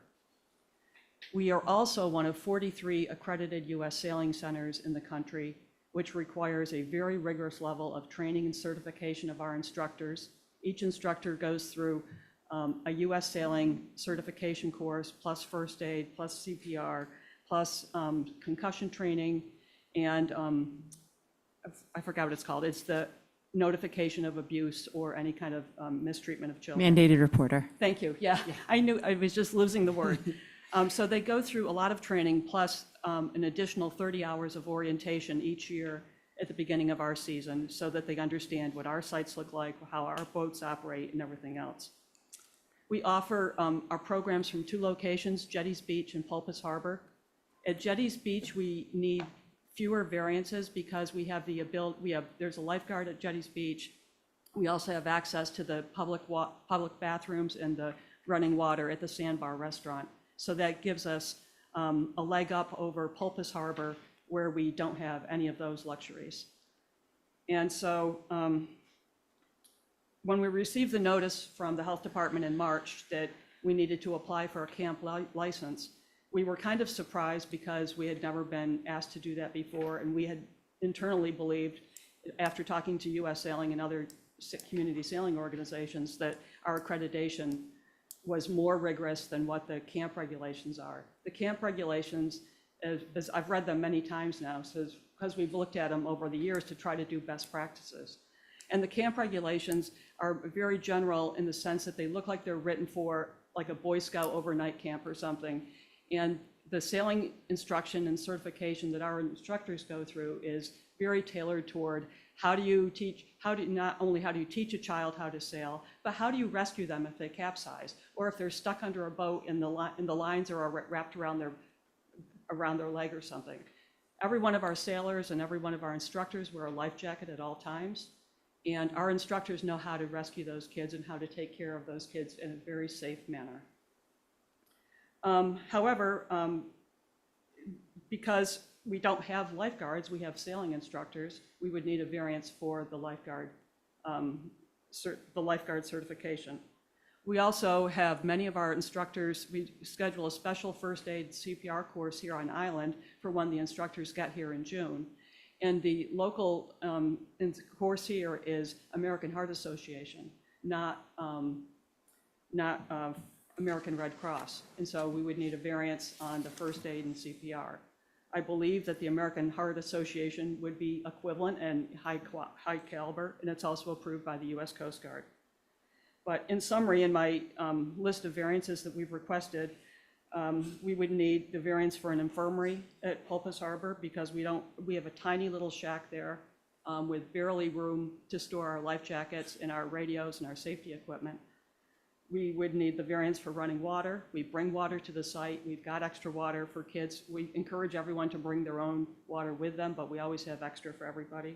We are also one of 43 accredited U.S. sailing centers in the country, which requires a very rigorous level of training and certification of our instructors. Each instructor goes through a U.S. sailing certification course, plus first aid, plus CPR, plus concussion training, and I forgot what it's called. It's the notification of abuse or any kind of mistreatment of children. Mandated reporter. Thank you, yeah. I knew, I was just losing the word. So they go through a lot of training, plus an additional 30 hours of orientation each year at the beginning of our season, so that they understand what our sites look like, how our boats operate, and everything else. We offer our programs from 2 locations, Jetties Beach and Pulpus Harbor. At Jetties Beach, we need fewer variances because we have the ability, there's a lifeguard at Jetties Beach. We also have access to the public bathrooms and the running water at the Sandbar Restaurant. So that gives us a leg up over Pulpus Harbor, where we don't have any of those luxuries. And so when we received the notice from the health department in March that we needed to apply for a camp license, we were kind of surprised because we had never been asked to do that before, and we had internally believed, after talking to U.S. Sailing and other community sailing organizations, that our accreditation was more rigorous than what the camp regulations are. The camp regulations, as I've read them many times now, because we've looked at them over the years to try to do best practices. And the camp regulations are very general in the sense that they look like they're written for like a Boy Scout overnight camp or something. And the sailing instruction and certification that our instructors go through is very tailored toward how do you teach, not only how do you teach a child how to sail, but how do you rescue them if they capsize, or if they're stuck under a boat and the lines are wrapped around their leg or something. Every one of our sailors and every one of our instructors wear a life jacket at all times, and our instructors know how to rescue those kids and how to take care of those kids in a very safe manner. However, because we don't have lifeguards, we have sailing instructors, we would need a variance for the lifeguard certification. We also have many of our instructors, we schedule a special first aid CPR course here on island for when the instructors get here in June. And the local course here is American Heart Association, not American Red Cross. And so we would need a variance on the first aid and CPR. I believe that the American Heart Association would be equivalent and high caliber, and it's also approved by the US Coast Guard. But in summary, in my list of variances that we've requested, we would need the variance for an infirmary at Pulpus Harbor because we have a tiny little shack there with barely room to store our life jackets and our radios and our safety equipment. We would need the variance for running water. We bring water to the site. We've got extra water for kids. We encourage everyone to bring their own water with them, but we always have extra for everybody.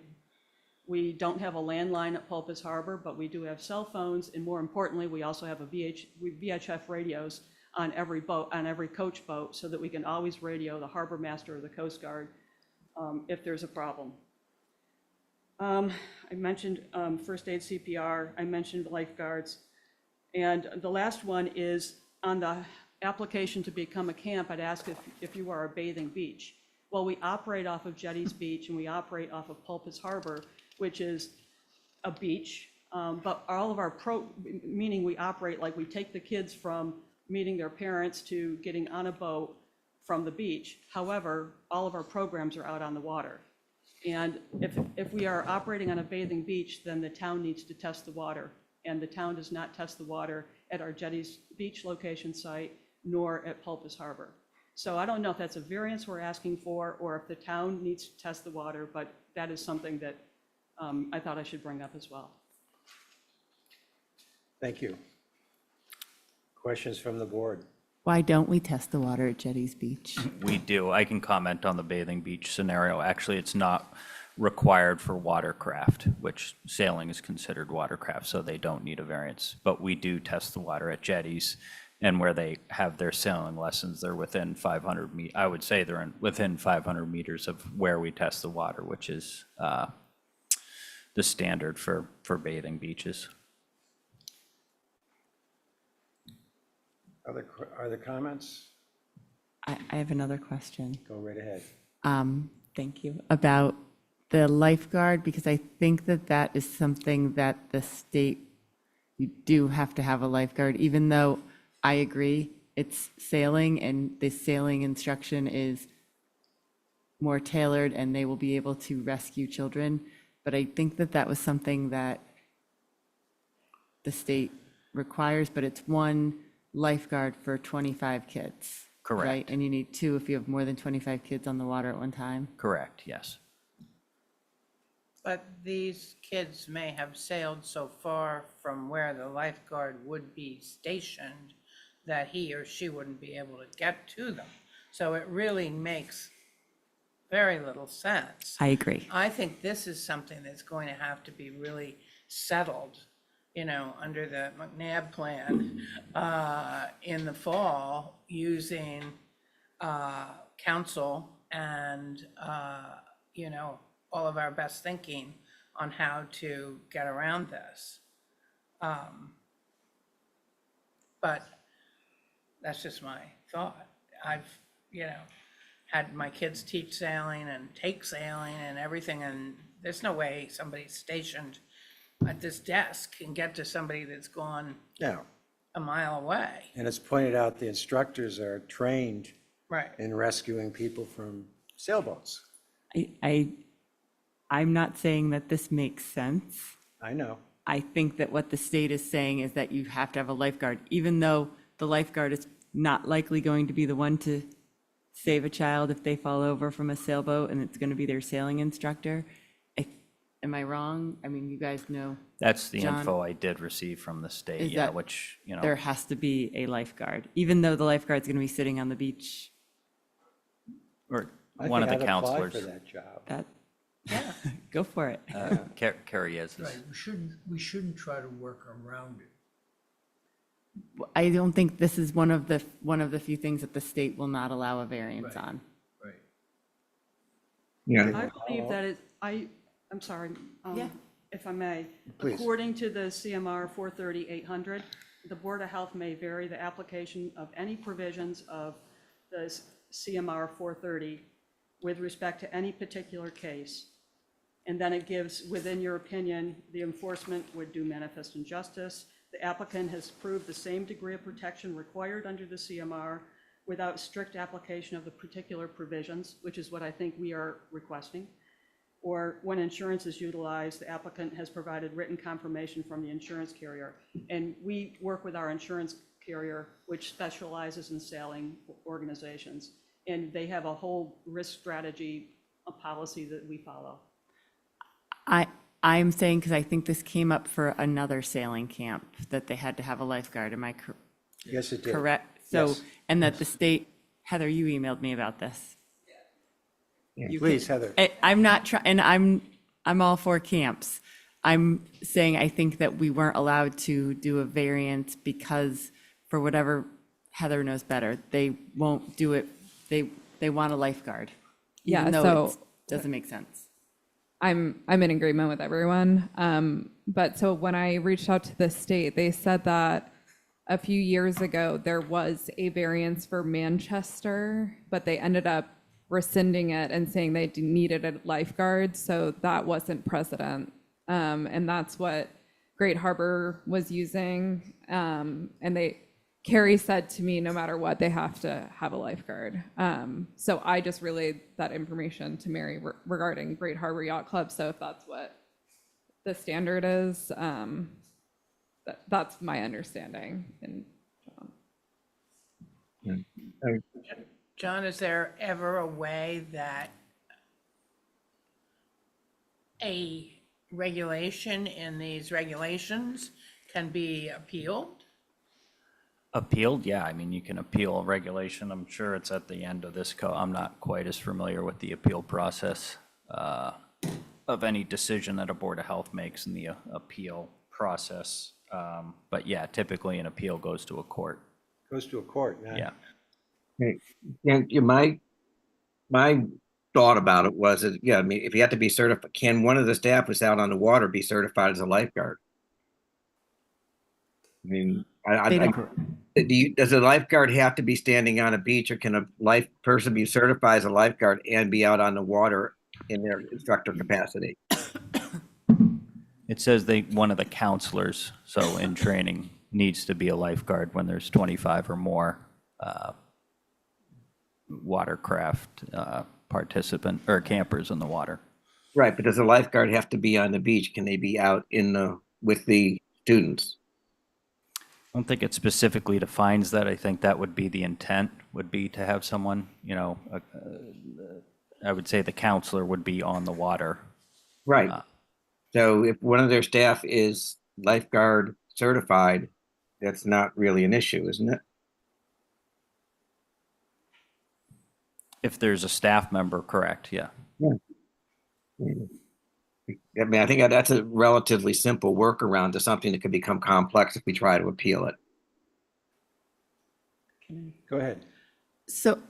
We don't have a landline at Pulpus Harbor, but we do have cell phones, and more importantly, we also have VHF radios on every boat, on every coach boat, so that we can always radio the harbor master or the Coast Guard if there's a problem. I mentioned first aid CPR. I mentioned lifeguards. And the last one is on the application to become a camp, I'd ask if you are a bathing beach. Well, we operate off of Jetties Beach and we operate off of Pulpus Harbor, which is a beach, but all of our meaning we operate like we take the kids from meeting their parents to getting on a boat from the beach. However, all of our programs are out on the water. And if we are operating on a bathing beach, then the town needs to test the water. And the town does not test the water at our Jetties Beach location site, nor at Pulpus Harbor. So I don't know if that's a variance we're asking for, or if the town needs to test the water, but that is something that I thought I should bring up as well. Thank you. Questions from the board? Why don't we test the water at Jetties Beach? We do. I can comment on the bathing beach scenario. Actually, it's not required for watercraft, which sailing is considered watercraft, so they don't need a variance. But we do test the water at jetties, and where they have their sailing lessons, they're within 500 meters. I would say they're within 500 meters of where we test the water, which is the standard for bathing beaches. Are there comments? I have another question. Go right ahead. Thank you. About the lifeguard, because I think that is something that the state, you do have to have a lifeguard, even though I agree it's sailing and the sailing instruction is more tailored and they will be able to rescue children. But I think that was something that the state requires, but it's one lifeguard for 25 kids. Correct. Right? And you need 2 if you have more than 25 kids on the water at one time. Correct, yes. But these kids may have sailed so far from where the lifeguard would be stationed that he or she wouldn't be able to get to them. So it really makes very little sense. I agree. I think this is something that's going to have to be really settled, under the McNabb plan in the fall, using council and, all of our best thinking on how to get around this. But that's just my thought. I've, had my kids teach sailing and take sailing and everything, and there's no way somebody stationed at this desk can get to somebody that's gone No. a mile away. And it's pointed out the instructors are trained Right. in rescuing people from sailboats. I'm not saying that this makes sense. I know. I think that what the state is saying is that you have to have a lifeguard, even though the lifeguard is not likely going to be the one to save a child if they fall over from a sailboat and it's going to be their sailing instructor. Am I wrong? I mean, you guys know. That's the John, info I did receive from the state, is yeah, that which, there has to be a lifeguard, even though the lifeguard's going to be sitting on the beach. or I one of think the I'd apply counselors. for that job. That, go for it. Carrie is. Right, we shouldn't try to work around it. I don't think this is one of the few things that the state will not allow a variance Right. on. Right. Yeah, I believe that is, I'm sorry. Yeah. If I may. Please. According to the CMR 430-800, the Board of Health may vary the application of any provisions of the CMR 430 with respect to any particular case. And then it gives, within your opinion, the enforcement would do manifest injustice. The applicant has proved the same degree of protection required under the CMR. without strict application of the particular provisions, which is what I think we are requesting. Or when insurance is utilized, the applicant has provided written confirmation from the insurance carrier. And we work with our insurance carrier, which specializes in sailing organizations. And they have a whole risk strategy, a policy that we follow. I'm saying, because I think this came up for another sailing camp, that they had to have a lifeguard. Am I Yes, it did. correct? So, Yes. and that the state, Heather, you emailed me about this. You Please, can- Heather. I'm not trying, and I'm all for camps. I'm saying I think that we weren't allowed to do a variance because for whatever, Heather knows better, they won't do it. They want a lifeguard. Yeah, even though so- it doesn't make sense. I'm in agreement with everyone. But so when I reached out to the state, they said that a few years ago, there was a variance for Manchester, but they ended up rescinding it and saying they needed a lifeguard. So that wasn't precedent. And that's what Great Harbor was using. And Carrie said to me, no matter what, they have to have a lifeguard. So I just relayed that information to Mary regarding Great Harbor Yacht Club. So if that's what the standard is, that's my understanding. And John, is there ever a way that a regulation in these regulations can be appealed? Appealed, yeah, I mean, you can appeal a regulation. I'm sure it's at the end of this I'm not quite as familiar with the appeal process of any decision that a Board of Health makes in the appeal process. But yeah, typically an appeal goes to a court, Goes to a court. Now. yeah. And my thought about it was that, yeah, I mean, if you have to be certified, can one of the staff who's out on the water be certified as a lifeguard? I mean, does a lifeguard have to be standing on a beach, or can a person be certified as a lifeguard and be out on the water in their instructor capacity? It says one of the counselors, so in training, needs to be a lifeguard when there's 25 or more watercraft participant or campers in the water. Right, but does a lifeguard have to be on the beach? Can they be out with the students? I don't think it specifically defines that. I think that would be the intent, would be to have someone, I would say the counselor would be on the water. Right. So if one of their staff is lifeguard certified, that's not really an issue, isn't it? If there's a staff member, correct, yeah. I mean, I think that's a relatively simple workaround to something that could become complex if we try to appeal it. Go ahead. So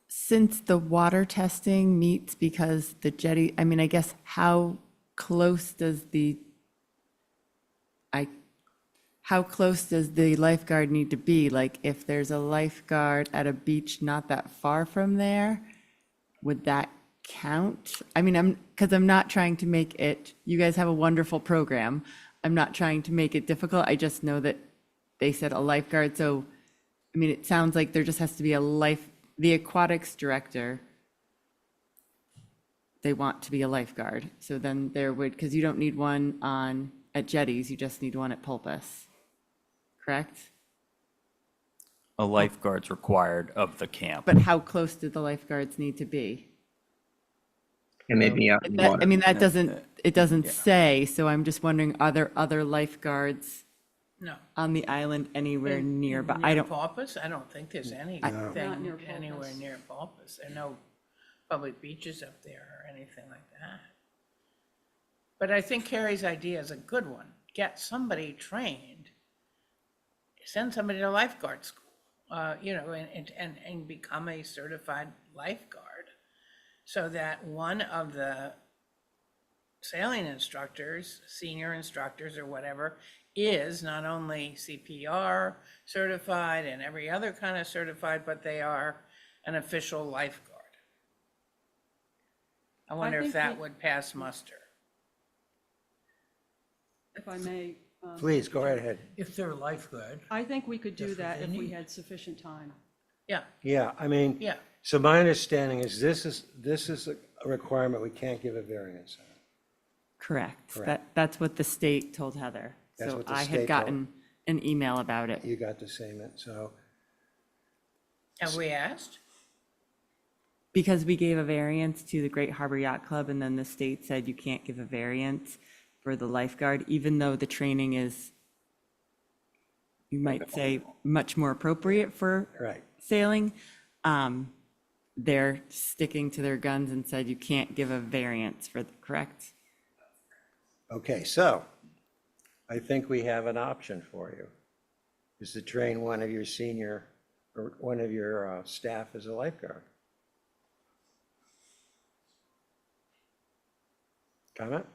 since the water testing meets because the jetty, I mean, I guess how close does the lifeguard need to be? Like if there's a lifeguard at a beach not that far from there, would that count? I mean, because I'm not trying to make it, you guys have a wonderful program. I'm not trying to make it difficult. I just know that they said a lifeguard. So, I mean, it sounds like there just has to be the aquatics director, they want to be a lifeguard. So then there would, because you don't need one at jetties, you just need one at Pulpus, correct? A lifeguard's required of the camp. But how close do the lifeguards need to be? And maybe out in the water. I mean, it doesn't say, so I'm just wondering, are there other lifeguards No. on the island anywhere nearby? Near I don't, Paupus? I don't think there's anything Not near anywhere Paupus. near Paupus. There are no public beaches up there or anything like that. But I think Carrie's idea is a good one. Get somebody trained, send somebody to lifeguard school, and become a certified lifeguard, so that one of the sailing instructors, senior instructors or whatever, is not only CPR certified and every other kind of certified, but they are an official lifeguard. I wonder if think that we- would pass muster. If I may, Please, go right ahead. If they're a lifeguard, I think we could do That's what that they if we need. had sufficient time. Yeah, Yeah, I mean, yeah. so my understanding is this is a requirement we can't give a variance on. Correct. Correct. That's what the state told Heather. That's So what the I state had told- gotten an email about it. You got the same, so, Have we asked? Because we gave a variance to the Great Harbor Yacht Club, and then the state said you can't give a variance for the lifeguard, even though the training is, you might say, much more appropriate for right. sailing. They're sticking to their guns and said you can't give a variance for, correct? Okay, so I think we have an option for you. Is to train one of your senior, or one of your staff as a lifeguard. Comment?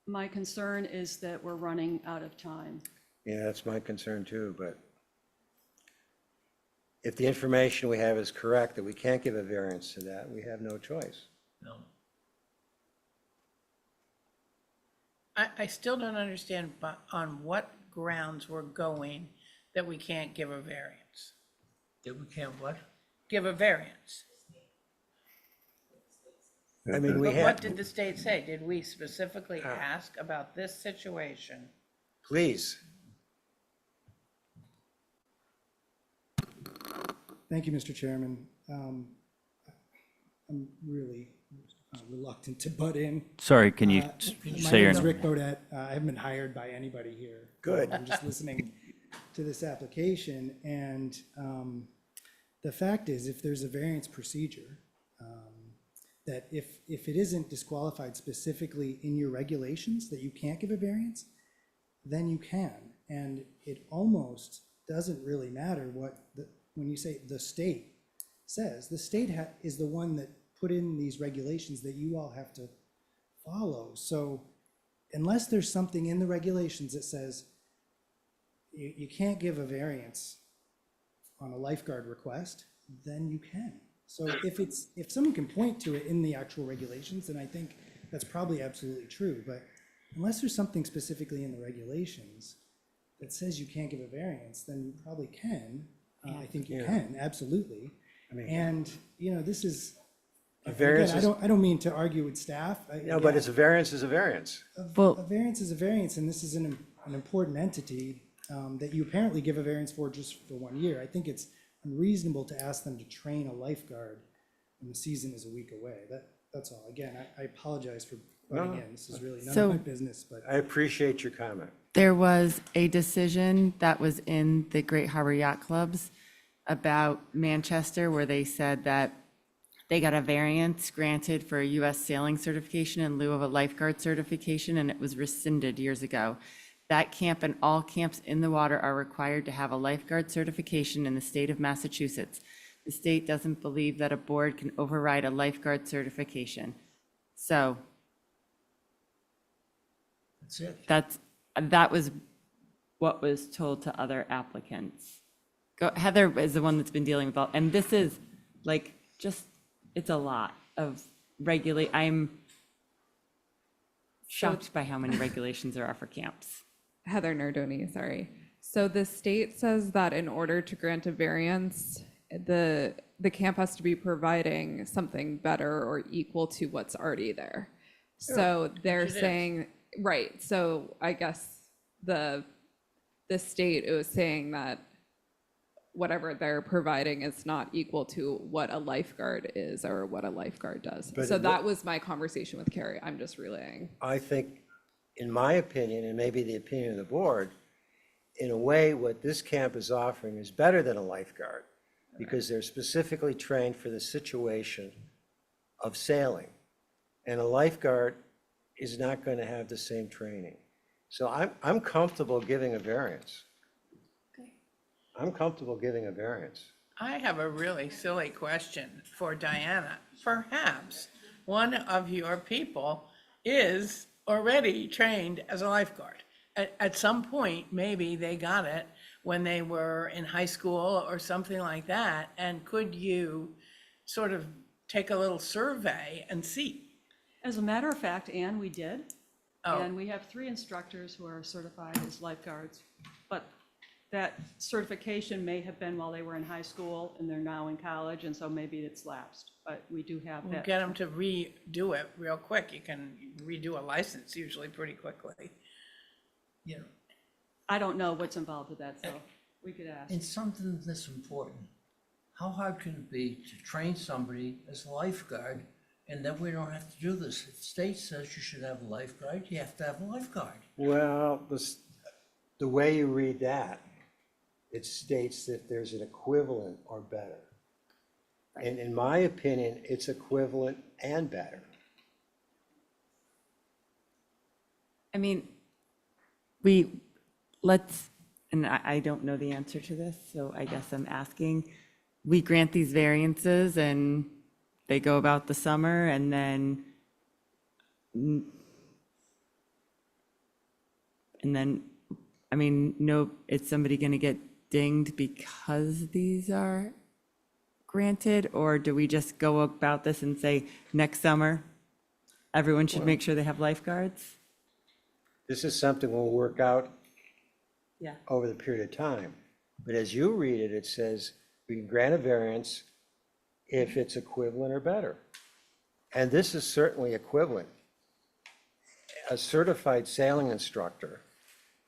My concern is that we're running out of time. Yeah, that's my concern too, but if the information we have is correct, that we can't give a variance to that, we have no choice. No. I still don't understand on what grounds we're going that we can't give a variance. That we can't what? Give a variance. I mean, we But what have, did the state say? Did we specifically ask about this situation? please, Thank you, Mr. Chairman. I'm really reluctant to butt in. Sorry, can you My say name your is name? Rick Bodett. I haven't been hired by anybody here. Good. I'm just listening to this application, and the fact is, if there's a variance procedure, that if it isn't disqualified specifically in your regulations that you can't give a variance, then you can. And it almost doesn't really matter what, when you say the state says, the state is the one that put in these regulations that you all have to follow. So unless there's something in the regulations that says you can't give a variance on a lifeguard request, then you can. So if someone can point to it in the actual regulations, then I think that's probably absolutely true. But unless there's something specifically in the regulations that says you can't give a variance, then you probably can. I think you can, absolutely. And, this is, a variance again, is, I don't mean to argue with staff. no, but it's a variance is a variance. Well- A variance is a variance, and this is an important entity that you apparently give a variance for just for 1 year. I think it's unreasonable to ask them to train a lifeguard when the season is a week away. That's all. Again, I apologize for butting in. This is really none So- of my business, but I appreciate your comment. There was a decision that was in the Great Harbor Yacht Clubs about Manchester where they said that they got a variance granted for a U.S. sailing certification in lieu of a lifeguard certification, and it was rescinded years ago. That camp and all camps in the water are required to have a lifeguard certification in the state of Massachusetts. The state doesn't believe that a board can override a lifeguard certification. So That's it. that was what was told to other applicants. Heather is the one that's been dealing with all, and this is like, it's a lot of I'm shocked by how many regulations there are for camps. Heather Nardoni, sorry. So the state says that in order to grant a variance, the camp has to be providing something better or equal to what's already there. So they're it is. saying, right, so I guess the state was saying that whatever they're providing is not equal to what a lifeguard is or what a lifeguard does. But So it that was my conversation with Carrie. I'm just relaying. I think, in my opinion, and maybe the opinion of the board, in a way, what this camp is offering is better than a lifeguard because they're specifically trained for the situation of sailing. And a lifeguard is not going to have the same training. So I'm comfortable giving a variance. I'm comfortable giving a variance. I have a really silly question for Diana. Perhaps one of your people is already trained as a lifeguard. At some point, maybe they got it when they were in high school or something like that. And could you sort of take a little survey and see? As a matter of fact, Anne, we did. Oh. And we have 3 instructors who are certified as lifeguards, but that certification may have been while they were in high school and they're now in college, and so maybe it's lapsed, but we do have We'll that. get them to redo it real quick. You can redo a license usually pretty quickly. You know, I don't know what's involved with that, so we could ask. in something this important, how hard can it be to train somebody as a lifeguard, and then we don't have to do this? If the state says you should have a lifeguard, you have to have a lifeguard. Well, the way you read that, it states that there's an equivalent or better. And in my opinion, it's equivalent and better. I mean, and I don't know the answer to this, so I guess I'm asking, we grant these variances and they go about the summer and then, I mean, no, is somebody gonna get dinged because these are granted? Or do we just go about this and say, next summer, everyone should make sure they have lifeguards? This is something we'll work out Yeah. over the period of time. But as you read it, it says we can grant a variance if it's equivalent or better. And this is certainly equivalent. A certified sailing instructor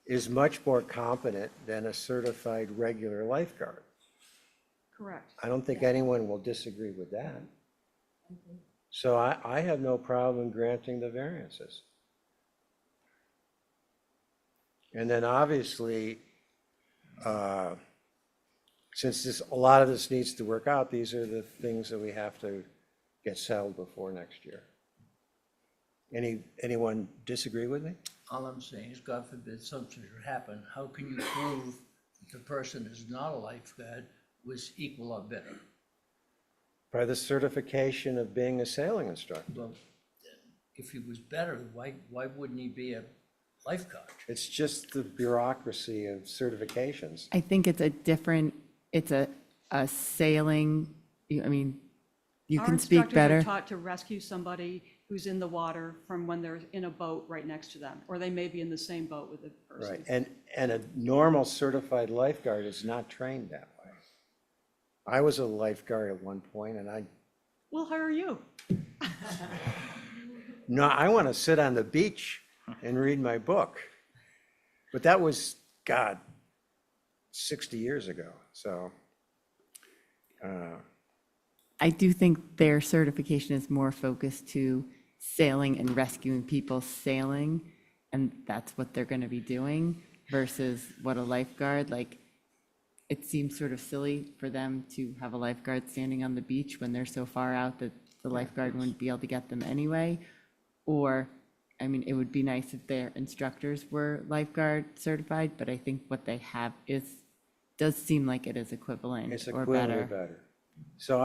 is much more competent than a certified regular lifeguard. Correct. I don't think anyone will disagree with that. So I have no problem granting the variances. And then obviously, since a lot of this needs to work out, these are the things that we have to get settled before next year. Anyone disagree with me? All I'm saying is, God forbid something should happen, how can you prove that the person who's not a lifeguard was equal or better? By the certification of being a sailing instructor. Well, if he was better, why wouldn't he be a lifeguard? It's just the bureaucracy of certifications. I think it's a sailing, I mean, you can speak Our instructors better. are taught to rescue somebody who's in the water from when they're in a boat right next to them, or they may be in the same boat with the person. Right, and a normal certified lifeguard is not trained that way. I was a lifeguard at one point, and We'll hire you. no, I want to sit on the beach and read my book. But that was, God, 60 years ago, so. I do think their certification is more focused to sailing and rescuing people sailing, and that's what they're going to be doing versus what a lifeguard, like, it seems sort of silly for them to have a lifeguard standing on the beach when they're so far out that the lifeguard wouldn't be able to get them anyway. Or, I mean, it would be nice if their instructors were lifeguard certified, but I think what they have does seem like it is equivalent It's or equivalent or better. better. So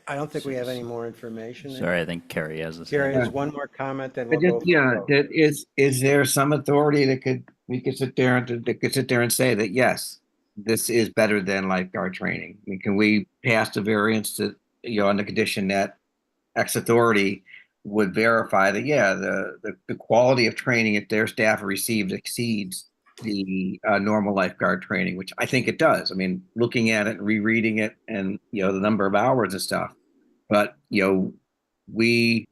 I don't think we have any more information. Sorry, I think Carrie has this. Gary, there's one more comment, then But we'll go. just, for yeah, vote. that is there some authority we could sit there and say that, yes, this is better than lifeguard training? I mean, can we pass the variance to, on the condition that X authority would verify that, yeah, the quality of training that their staff received exceeds the normal lifeguard training, which I think it does. I mean, looking at it and rereading it and, the number of hours and stuff. But, we're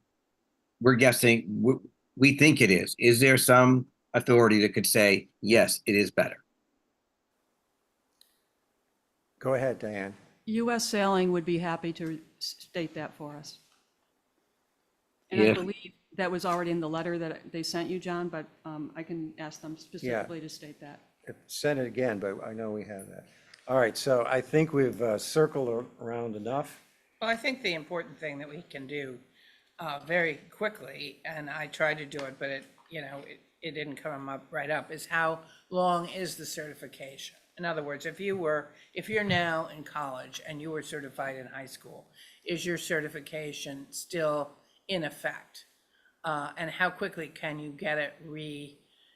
guessing, we think it is. Is there some authority that could say, yes, it is better? Go ahead, Diane. US Sailing would be happy to state that for us. And I If- believe that was already in the letter that they sent you, John, but I can ask them specifically to state that. Send it again, but I know we have that. All right, so I think we've circled around enough. Well, I think the important thing that we can do very quickly, and I tried to do it, but it didn't come up right up, is how long is the certification? In other words, if you're now in college and you were certified in high school, is your certification still in effect? And how quickly can you get it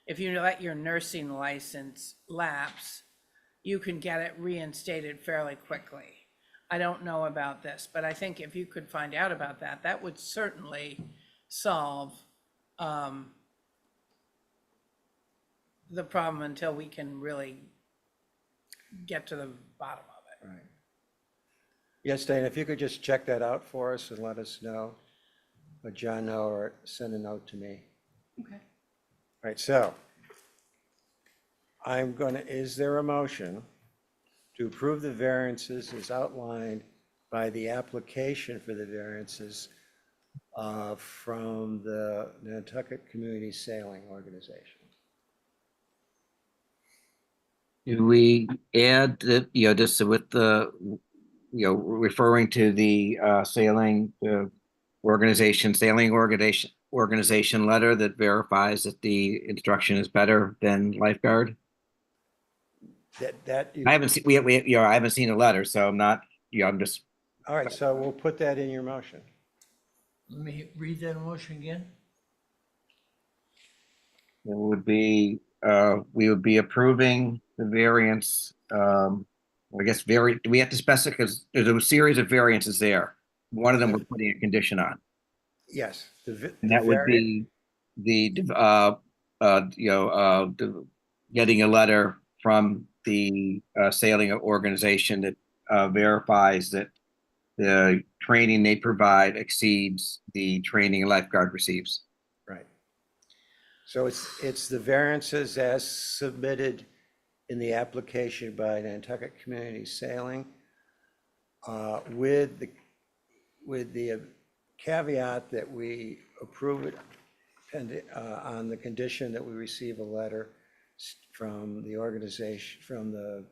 if you let your nursing license lapse, you can get it reinstated fairly quickly. I don't know about this, but I think if you could find out about that, that would certainly solve the problem until we can really get to the bottom of it. Right. Yes, Dana, if you could just check that out for us and let us know, let John know, or send a note to me. Okay. All right, so is there a motion to approve the variances as outlined by the application for the variances from the Nantucket Community Sailing Organization? Do we add that, just with the, referring to the sailing organization letter that verifies that the instruction is better than lifeguard? I haven't seen, I haven't seen a letter, so I'm not, I'm just, All right, so we'll put that in your motion. Let me read that motion again. it would be, we would be approving the variance, I guess do we have to specify, because there's a series of variances there. One of them we're putting a condition on, Yes. and that would be getting a letter from the sailing organization that verifies that the training they provide exceeds the training a lifeguard receives. Right. So it's the variances as submitted in the application by Nantucket Community Sailing, with the caveat that we approve it on the condition that we receive a letter from the organization, from the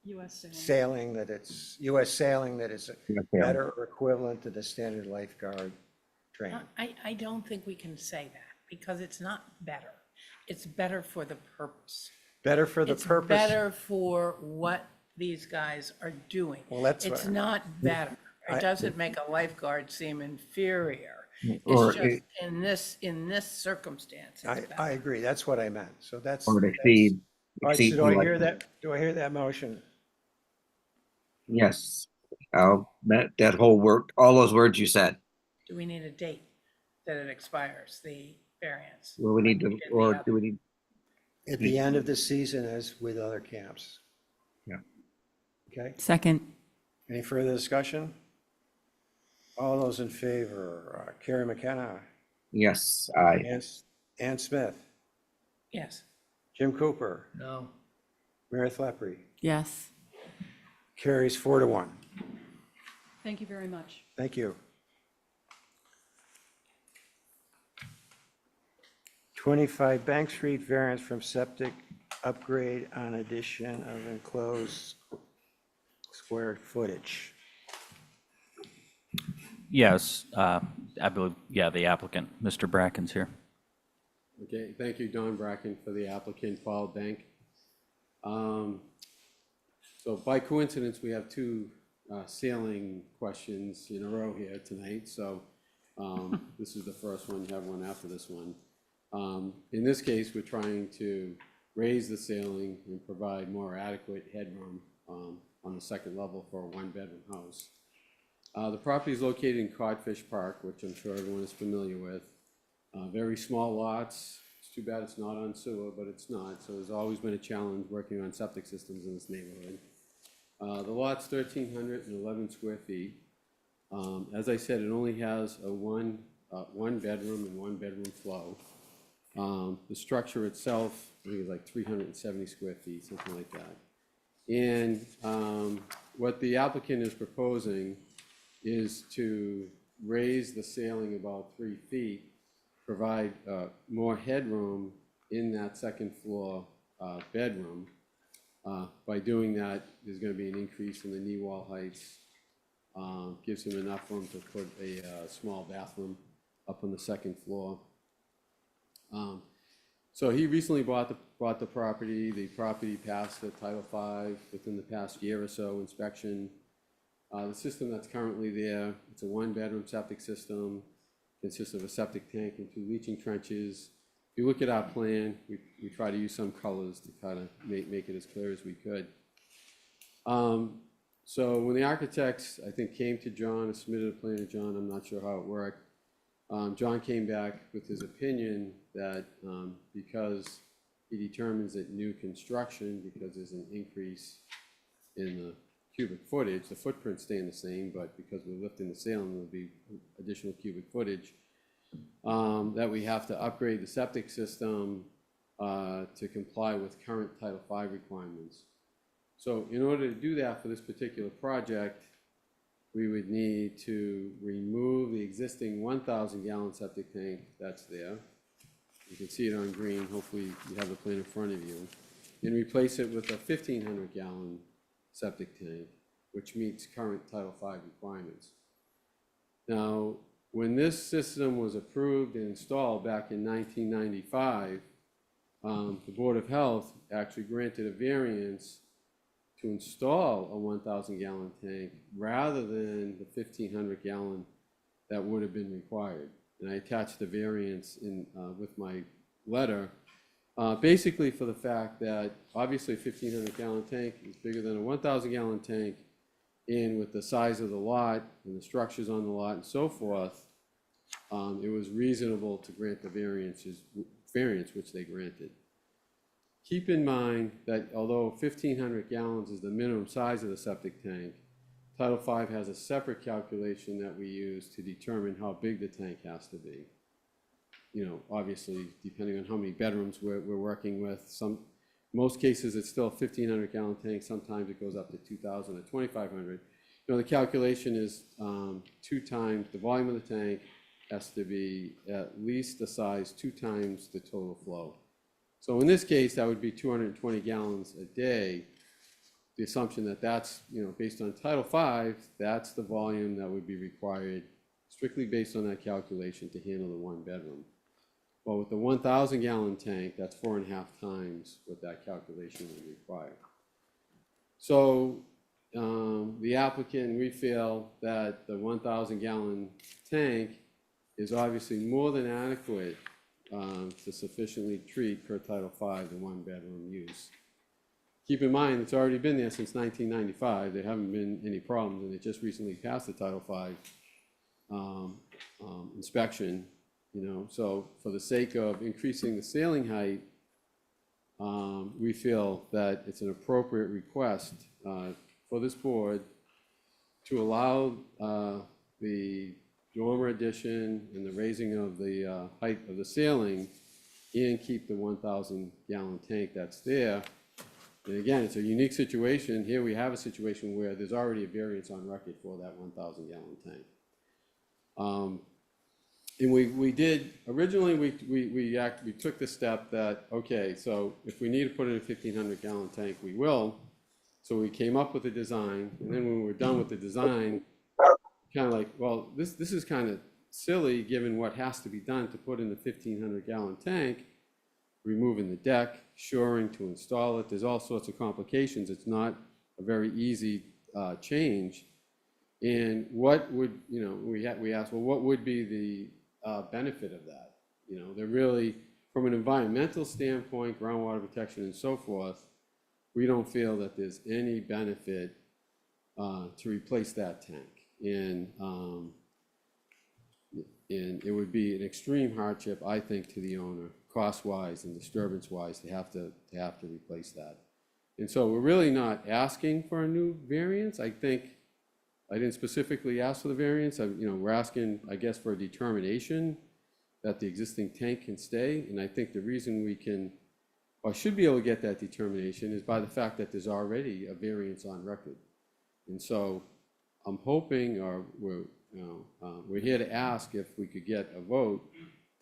US Sailing. sailing, that it's US Sailing, that it's Yeah. better or equivalent to the standard lifeguard training. I don't think we can say that, because it's not better. It's better for the purpose. Better for the It's purpose. better for what these guys are doing. Well, that's It's what- not better. I- It doesn't make a lifeguard seem inferior. Or It's just in this circumstance, it's I better. agree, that's what I meant, so that's. Or that's- exceed. All right, exceed so the lifeguard. do I hear that motion? Yes, that whole word, all those words you said. Do we need a date that it expires, the variance? Well, we need like to, we did the or other? do we need? At the end of the season, as with other camps. Yeah. Okay, Second. any further discussion? All those in favor, Carrie McKenna, Yes, Ann Smith, Yes. Jim Cooper, No, Meredith Lepre, Yes. carries 4-1. Thank you very much. Thank you. 25 Bank Street, variance from septic upgrade on addition of enclosed square footage. Yes, I believe, yeah, the applicant, Mr. Bracken's here. Okay, thank you, Don Bracken, for the applicant, Paul Bank. So by coincidence, we have two sailing questions in a row here tonight, so this is the first one, you have one after this one. In this case, we're trying to raise the sailing and provide more adequate headroom on the second level for a one-bedroom house. The property is located in Codfish Park, which I'm sure everyone is familiar with. Very small lots. It's too bad it's not on sewer, but it's not. So there's always been a challenge working on septic systems in this neighborhood. The lot's 1,311 square feet. As I said, it only has a one bedroom and one bedroom flow. The structure itself, I think, is like 370 square feet, something like that. And what the applicant is proposing is to raise the sailing about 3 feet, provide more headroom in that second floor bedroom. By doing that, there's going to be an increase in the knee wall heights. Gives him enough room to put a small bathroom up on the second floor. So he recently bought the property. The property passed the Title V within the past year or so inspection. The system that's currently there, it's a one-bedroom septic system, consists of a septic tank and 2 leaching trenches. If you look at our plan, we try to use some colors to kind of make it as clear as we could. So when the architects, I think, came to John and submitted a plan to John, I'm not sure how it worked. John came back with his opinion that because he determines that new construction, because there's an increase in the cubic footage, the footprint's staying the same, but because we're lifting the ceiling, there'll be additional cubic footage, that we have to upgrade the septic system to comply with current Title V requirements. So in order to do that for this particular project, we would need to remove the existing 1,000 gallon septic tank that's there. You can see it on green, hopefully you have the plan in front of you, and replace it with a 1,500 gallon septic tank, which meets current Title V requirements. Now, when this system was approved and installed back in 1995, the Board of Health actually granted a variance to install a 1,000 gallon tank rather than the 1,500 gallon that would have been required. And I attached the variance in with my letter, basically for the fact that obviously a 1,500 gallon tank is bigger than a 1,000 gallon tank, and with the size of the lot and the structures on the lot and so forth, it was reasonable to grant the variance which they granted. Keep in mind that although 1,500 gallons is the minimum size of the septic tank, Title V has a separate calculation that we use to determine how big the tank has to be. You know, obviously, depending on how many bedrooms we're working with, most cases it's still a 1,500 gallon tank, sometimes it goes up to 2,000 or 2,500. You know, the calculation is 2 times the volume of the tank has to be at least the size 2 times the total flow. So in this case, that would be 220 gallons a day. The assumption that that's, you know, based on Title V, that's the volume that would be required, strictly based on that calculation, to handle the 1 bedroom. Well, with the 1,000 gallon tank, that's 4.5 times what that calculation would require. So the applicant, we feel that the 1,000 gallon tank is obviously more than adequate to sufficiently treat per Title V the 1 bedroom use. Keep in mind, it's already been there since 1995. There haven't been any problems, and it just recently passed the Title V inspection. You know, so for the sake of increasing the ceiling height, we feel that it's an appropriate request for this board to allow the dormer addition and the raising of the height of the ceiling and keep the 1,000 gallon tank that's there. And again, it's a unique situation. Here we have a situation where there's already a variance on record for that 1,000 gallon tank. And we did, originally we took the step that, okay, so if we need to put in a 1,500 gallon tank, we will. So we came up with a design, and then when we were done with the design, kind of like, well, this is kind of silly given what has to be done to put in the 1,500 gallon tank, removing the deck, shoring to install it. There's all sorts of complications. It's not a very easy change. And what would, you know, we asked, well, what would be the benefit of that? You know, they're really, from an environmental standpoint, groundwater protection and so forth, we don't feel that there's any benefit to replace that tank. And it would be an extreme hardship, I think, to the owner, cost-wise and disturbance-wise, to have to replace that. And so we're really not asking for a new variance. I think I didn't specifically ask for the variance. You know, we're asking, I guess, for a determination that the existing tank can stay. And I think the reason we can, or should be able to get that determination, is by the fact that there's already a variance on record. And so I'm hoping, or we're here to ask if we could get a vote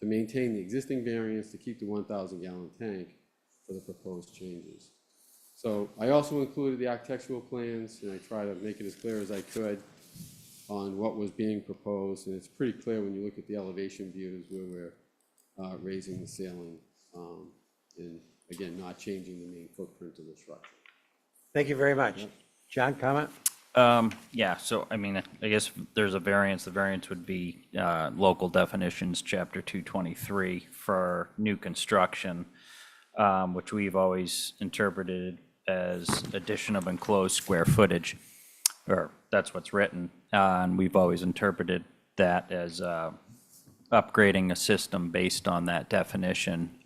to maintain the existing variance to keep the 1,000 gallon tank for the proposed changes. So I also included the architectural plans, and I try to make it as clear as I could on what was being proposed. And it's pretty clear when you look at the elevation views where we're raising the ceiling and, again, not changing the main footprint of the structure. Thank you very much. John, comment? Yeah, so I mean, I guess there's a variance. The variance would be local definitions, chapter 223 for new construction, which we've always interpreted as addition of enclosed square footage, or that's what's written. And we've always interpreted that as upgrading a system based on that definition.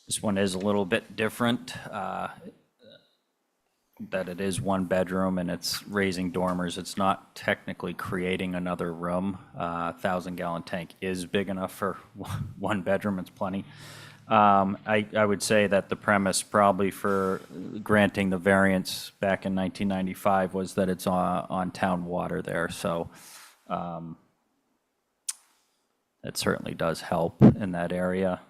This one is a little bit different, that it is one bedroom and it's raising dormers. It's not technically creating another room. 1,000-gallon tank is big enough for one bedroom, it's plenty. I would say that the premise probably for granting the variance back in 1995 was that it's on town water there, so it certainly does help in that area.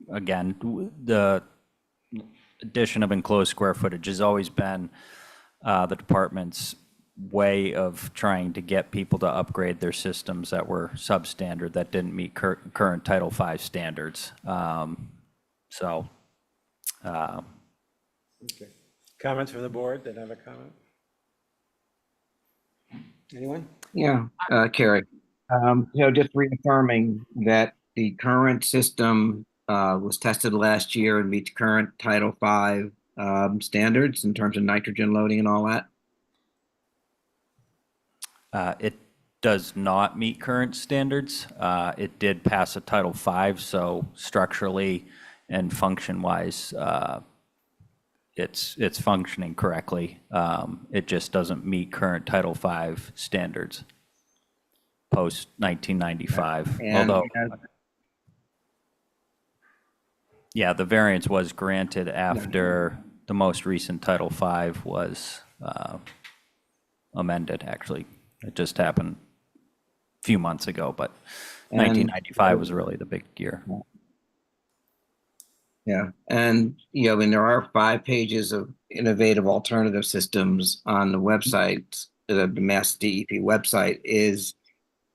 Again, the addition of enclosed square footage has always been the department's way of trying to get people to upgrade their systems that were substandard, that didn't meet current Title V standards. So, Okay. Comments from the board that have a comment? Anyone? Yeah, Carrie, just reaffirming that the current system was tested last year and meets current Title V standards in terms of nitrogen loading and all that. it does not meet current standards. It did pass a Title V, so structurally and function-wise, it's functioning correctly. It just doesn't meet current Title V standards post 1995. And Although, yeah, the variance was granted after the most recent Title V was amended, actually. It just happened a few months ago, but 1995 was really the big year. Yeah, and and there are 5 pages of innovative alternative systems on the website, the Mass DEP website.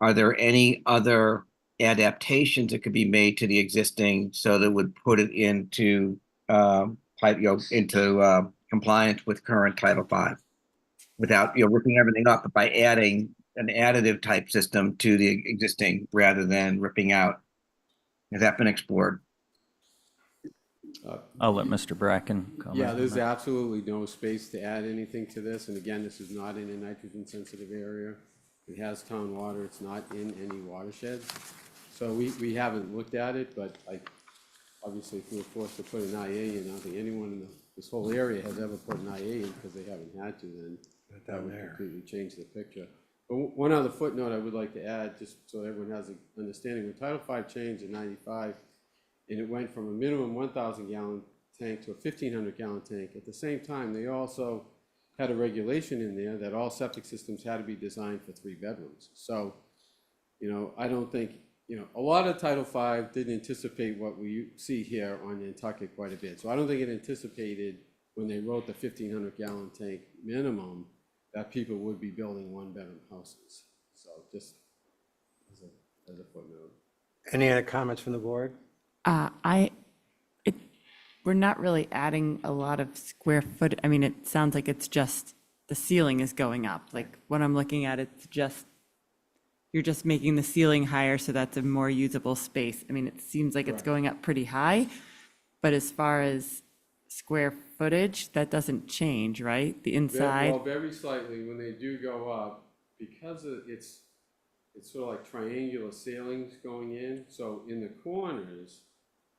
Are there any other adaptations that could be made to the existing so that would put it into compliance with current Title V without ripping everything up, but by adding an additive type system to the existing rather than ripping out? Has that been explored? I'll let Mr. Bracken comment. Yeah, on there's that. absolutely no space to add anything to this, and again, this is not in a nitrogen-sensitive area. It has town water, it's not in any watersheds. So we haven't looked at it, but obviously, if we were forced to put an IA in, I don't think anyone in this whole area has ever put an IA in because they haven't had to, then that would completely change the picture. But one other footnote I would like to add, just so everyone has an understanding, when Title V changed in 95, and it went from a minimum 1,000-gallon tank to a 1,500-gallon tank. At the same time, they also had a regulation in there that all septic systems had to be designed for 3 bedrooms. So, I don't think, a lot of Title V didn't anticipate what we see here on Nantucket quite a bit. So I don't think it anticipated when they wrote the 1,500-gallon tank minimum that people would be building 1-bedroom houses. So just as a footnote. Any other comments from the board? We're not really adding a lot of square foot. I mean, it sounds like it's just, the ceiling is going up. Like when I'm looking at it, it's just, you're just making the ceiling higher so that's a more usable space. I mean, it seems like it's going up pretty high, but as far as square footage, that doesn't change, right? The inside? Well, very slightly when they do go up, because it's sort of like triangular ceilings going in. So in the corners,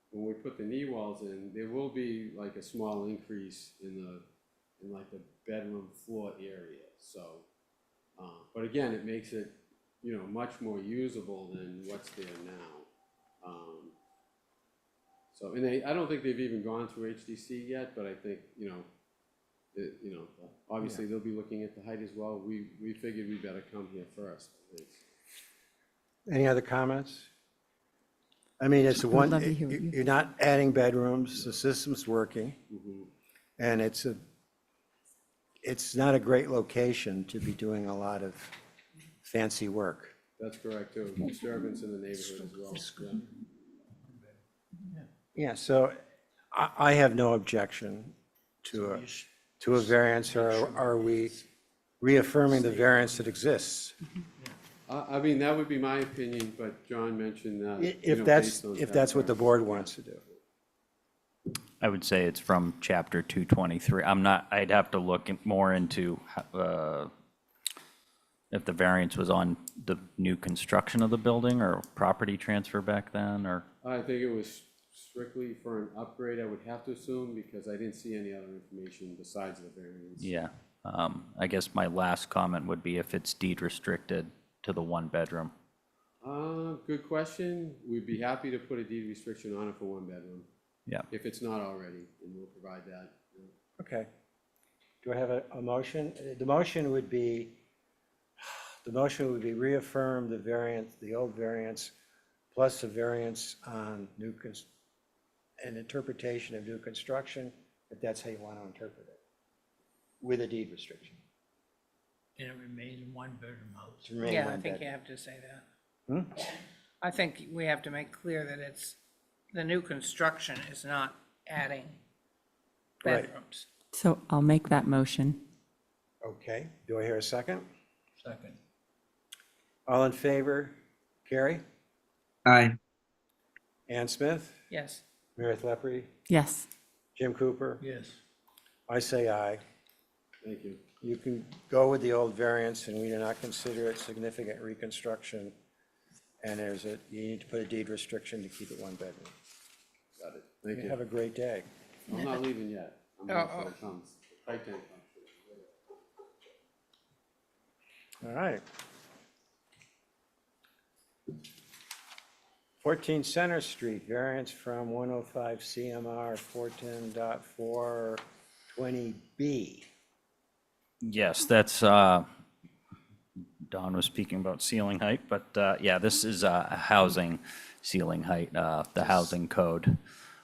when we put the knee walls in, there will be like a small increase in like the bedroom floor area. So, but again, it makes it, much more usable than what's there now. So, and I don't think they've even gone through HDC yet, but I think, obviously they'll be looking at the height as well. We figured we better come here first, I think. Any other comments? I mean, it's one, love to hear what you you're not adding bedrooms, the system's working, and it's not a great location to be doing a lot of fancy work. That's correct, too. Disturbance in the neighborhood as well. Yeah. Yeah, so I have no objection to a variance, or are we reaffirming the variance that exists? I mean, that would be my opinion, but John mentioned that. If that's what the board wants to do. I would say it's from chapter 223. I'd have to look more into if the variance was on the new construction of the building or property transfer back then, or? I think it was strictly for an upgrade, I would have to assume, because I didn't see any other information besides the variance. Yeah, I guess my last comment would be if it's deed restricted to the one bedroom. Good question. We'd be happy to put a deed restriction on it for one bedroom, Yeah. if it's not already, and we'll provide that. Okay. Do I have a motion? The motion would be reaffirm the variance, the old variance, plus a variance on an interpretation of new construction, if that's how you want to interpret it, with a deed restriction. And it remains a one-bedroom house. To remain Yeah, I one think you bedroom. have to say that. I think we have to make clear that it's, the new construction is not adding Right. bedrooms. So I'll make that motion. Okay, do I hear a second? Second. All in favor? Carrie? Aye. Ann Smith? Yes. Meredith Leprey? Yes. Jim Cooper? Yes. I say aye. Thank you. You can go with the old variance, and we do not consider it significant reconstruction. And you need to put a deed restriction to keep it one bedroom. Got it. Thank You you. have a great day. I'm not leaving yet. I'm waiting till it comes. The tight tank comes. All right. 14 Center Street, variance from 105 CMR 410.420B. Yes, that's, Don was speaking about ceiling height, but yeah, this is a housing ceiling height, the housing code,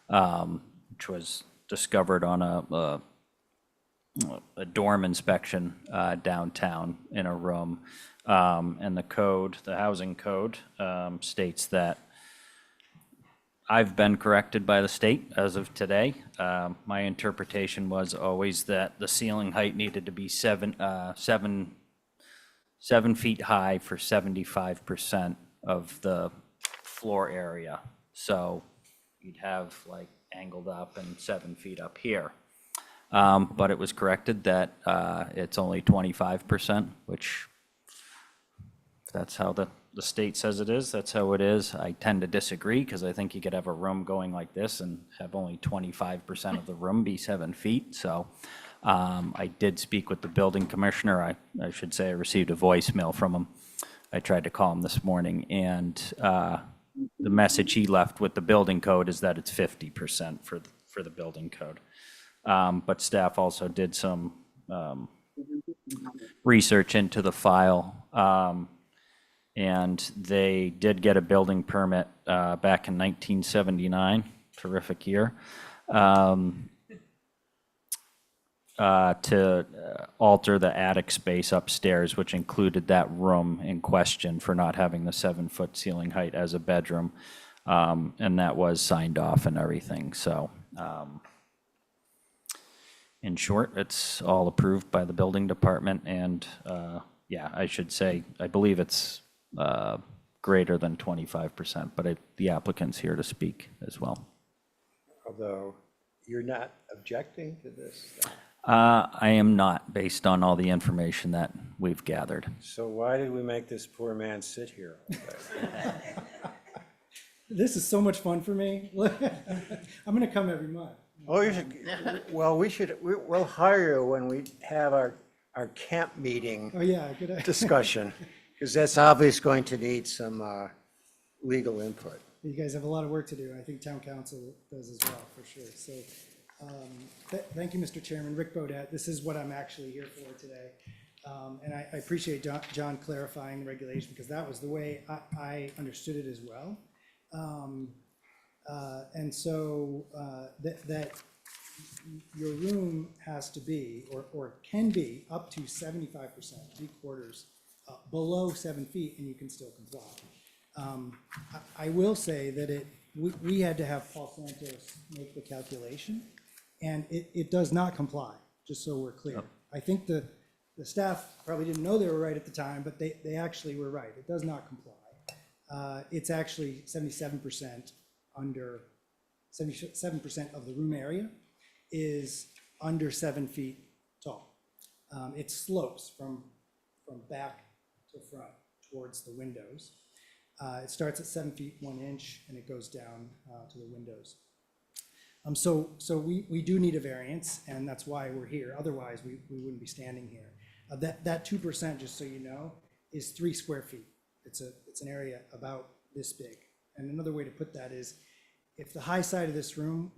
which was discovered on a dorm inspection downtown in a room. And the code, the housing code, states that I've been corrected by the state as of today. My interpretation was always that the ceiling height needed to be 7 feet high for 75% of the floor area. So you'd have like angled up and 7 feet up here. But it was corrected that it's only 25%, which if that's how the state says it is, that's how it is. I tend to disagree because I think you could have a room going like this and have only 25% of the room be 7 feet. So I did speak with the building commissioner. I should say I received a voicemail from him. I tried to call him this morning, and the message he left with the building code is that it's 50% for the building code. But staff also did some research into the file, and they did get a building permit back in 1979, terrific year, to alter the attic space upstairs, which included that room in question for not having the 7-foot ceiling height as a bedroom. And that was signed off and everything. So in short, it's all approved by the building department. And yeah, I should say, I believe it's greater than 25%, but the applicant's here to speak as well. Although you're not objecting to this, I am not, based on all the information that we've gathered. so why did we make this poor man sit here all day? This is so much fun for me. I'm gonna come every month. Oh, you should, well, we'll hire you when we have our camp meeting Oh, yeah, good idea. discussion, because that's obviously going to need some legal input. You guys have a lot of work to do. I think town council does as well, for sure. So, thank you, Mr. Chairman. Rick Bodett, this is what I'm actually here for today. And I appreciate John clarifying the regulation, because that was the way I understood it as well. And so that your room has to be, or can be, up to 75%, 3/4, below 7 feet, and you can still comply. I will say that we had to have Paul Santos make the calculation, and it does not comply, just so we're clear. I think the staff probably didn't know they were right at the time, but they actually were right. It does not comply. It's actually 77% under, 77% of the room area is under 7 feet tall. It slopes from back to front towards the windows. It starts at 7 feet 1 inch and it goes down to the windows. So we do need a variance, and that's why we're here. Otherwise, we wouldn't be standing here. That 2%, just so you know, is 3 square feet. It's an area about this big. And another way to put that is, if the high side of this room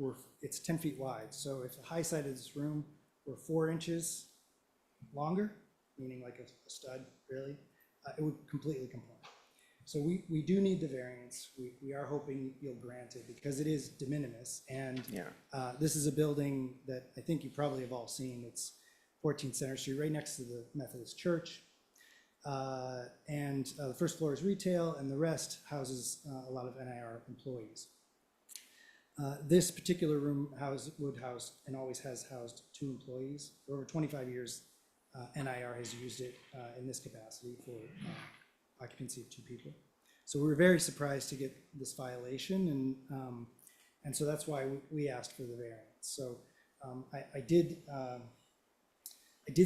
it's 10 feet wide. So if the high side of this room were 4 inches longer, meaning like a stud, really, it would completely comply. So we do need the variance. We are hoping you'll grant it because it is de minimis. And this is a building that I think you probably have all seen. It's 14th Center Street, right next to the Methodist Church. And the first floor is retail, and the rest houses a lot of NIR employees. This particular room would house and always has housed 2 employees. For over 25 years, NIR has used it in this capacity for occupancy of 2 people. So we were very surprised to get this violation, and so that's why we asked for the variance. So I did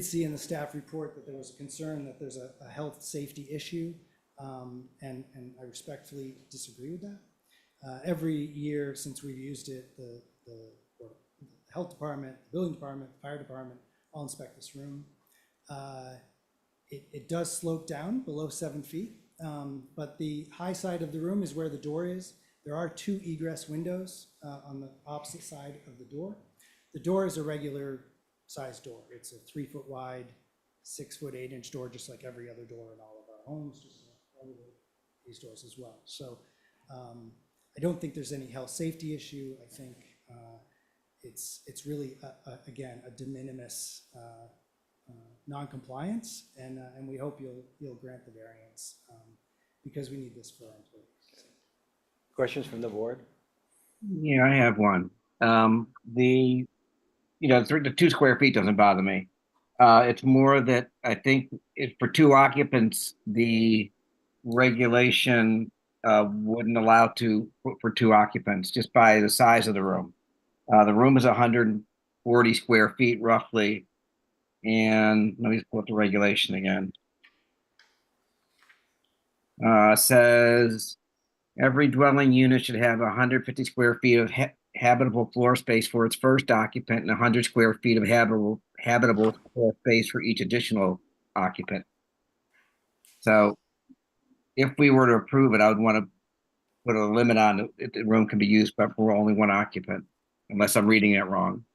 see in the staff report that there was a concern that there's a health safety issue, and I respectfully disagree with that. Every year since we've used it, the health department, the building department, the fire department all inspect this room. It does slope down below 7 feet, but the high side of the room is where the door is. There are 2 egress windows on the opposite side of the door. The door is a regular size door. It's a 3 foot wide, 6 foot 8 inch door, just like every other door in all of our homes, just like all of these doors as well. So I don't think there's any health safety issue. I think it's really, again, a de minimis non-compliance, and we hope you'll grant the variance because we need this for our employees. Questions from the board? Yeah, I have one. The 2 square feet doesn't bother me. It's more that I think for 2 occupants, the regulation wouldn't allow for 2 occupants just by the size of the room. The room is 140 square feet roughly. And let me just pull up the regulation again. Says every dwelling unit should have 150 square feet of habitable floor space for its first occupant and 100 square feet of habitable floor space for each additional occupant. So if we were to approve it, I would want to put a limit on it. The room can be used but for only 1 occupant, unless I'm reading it wrong.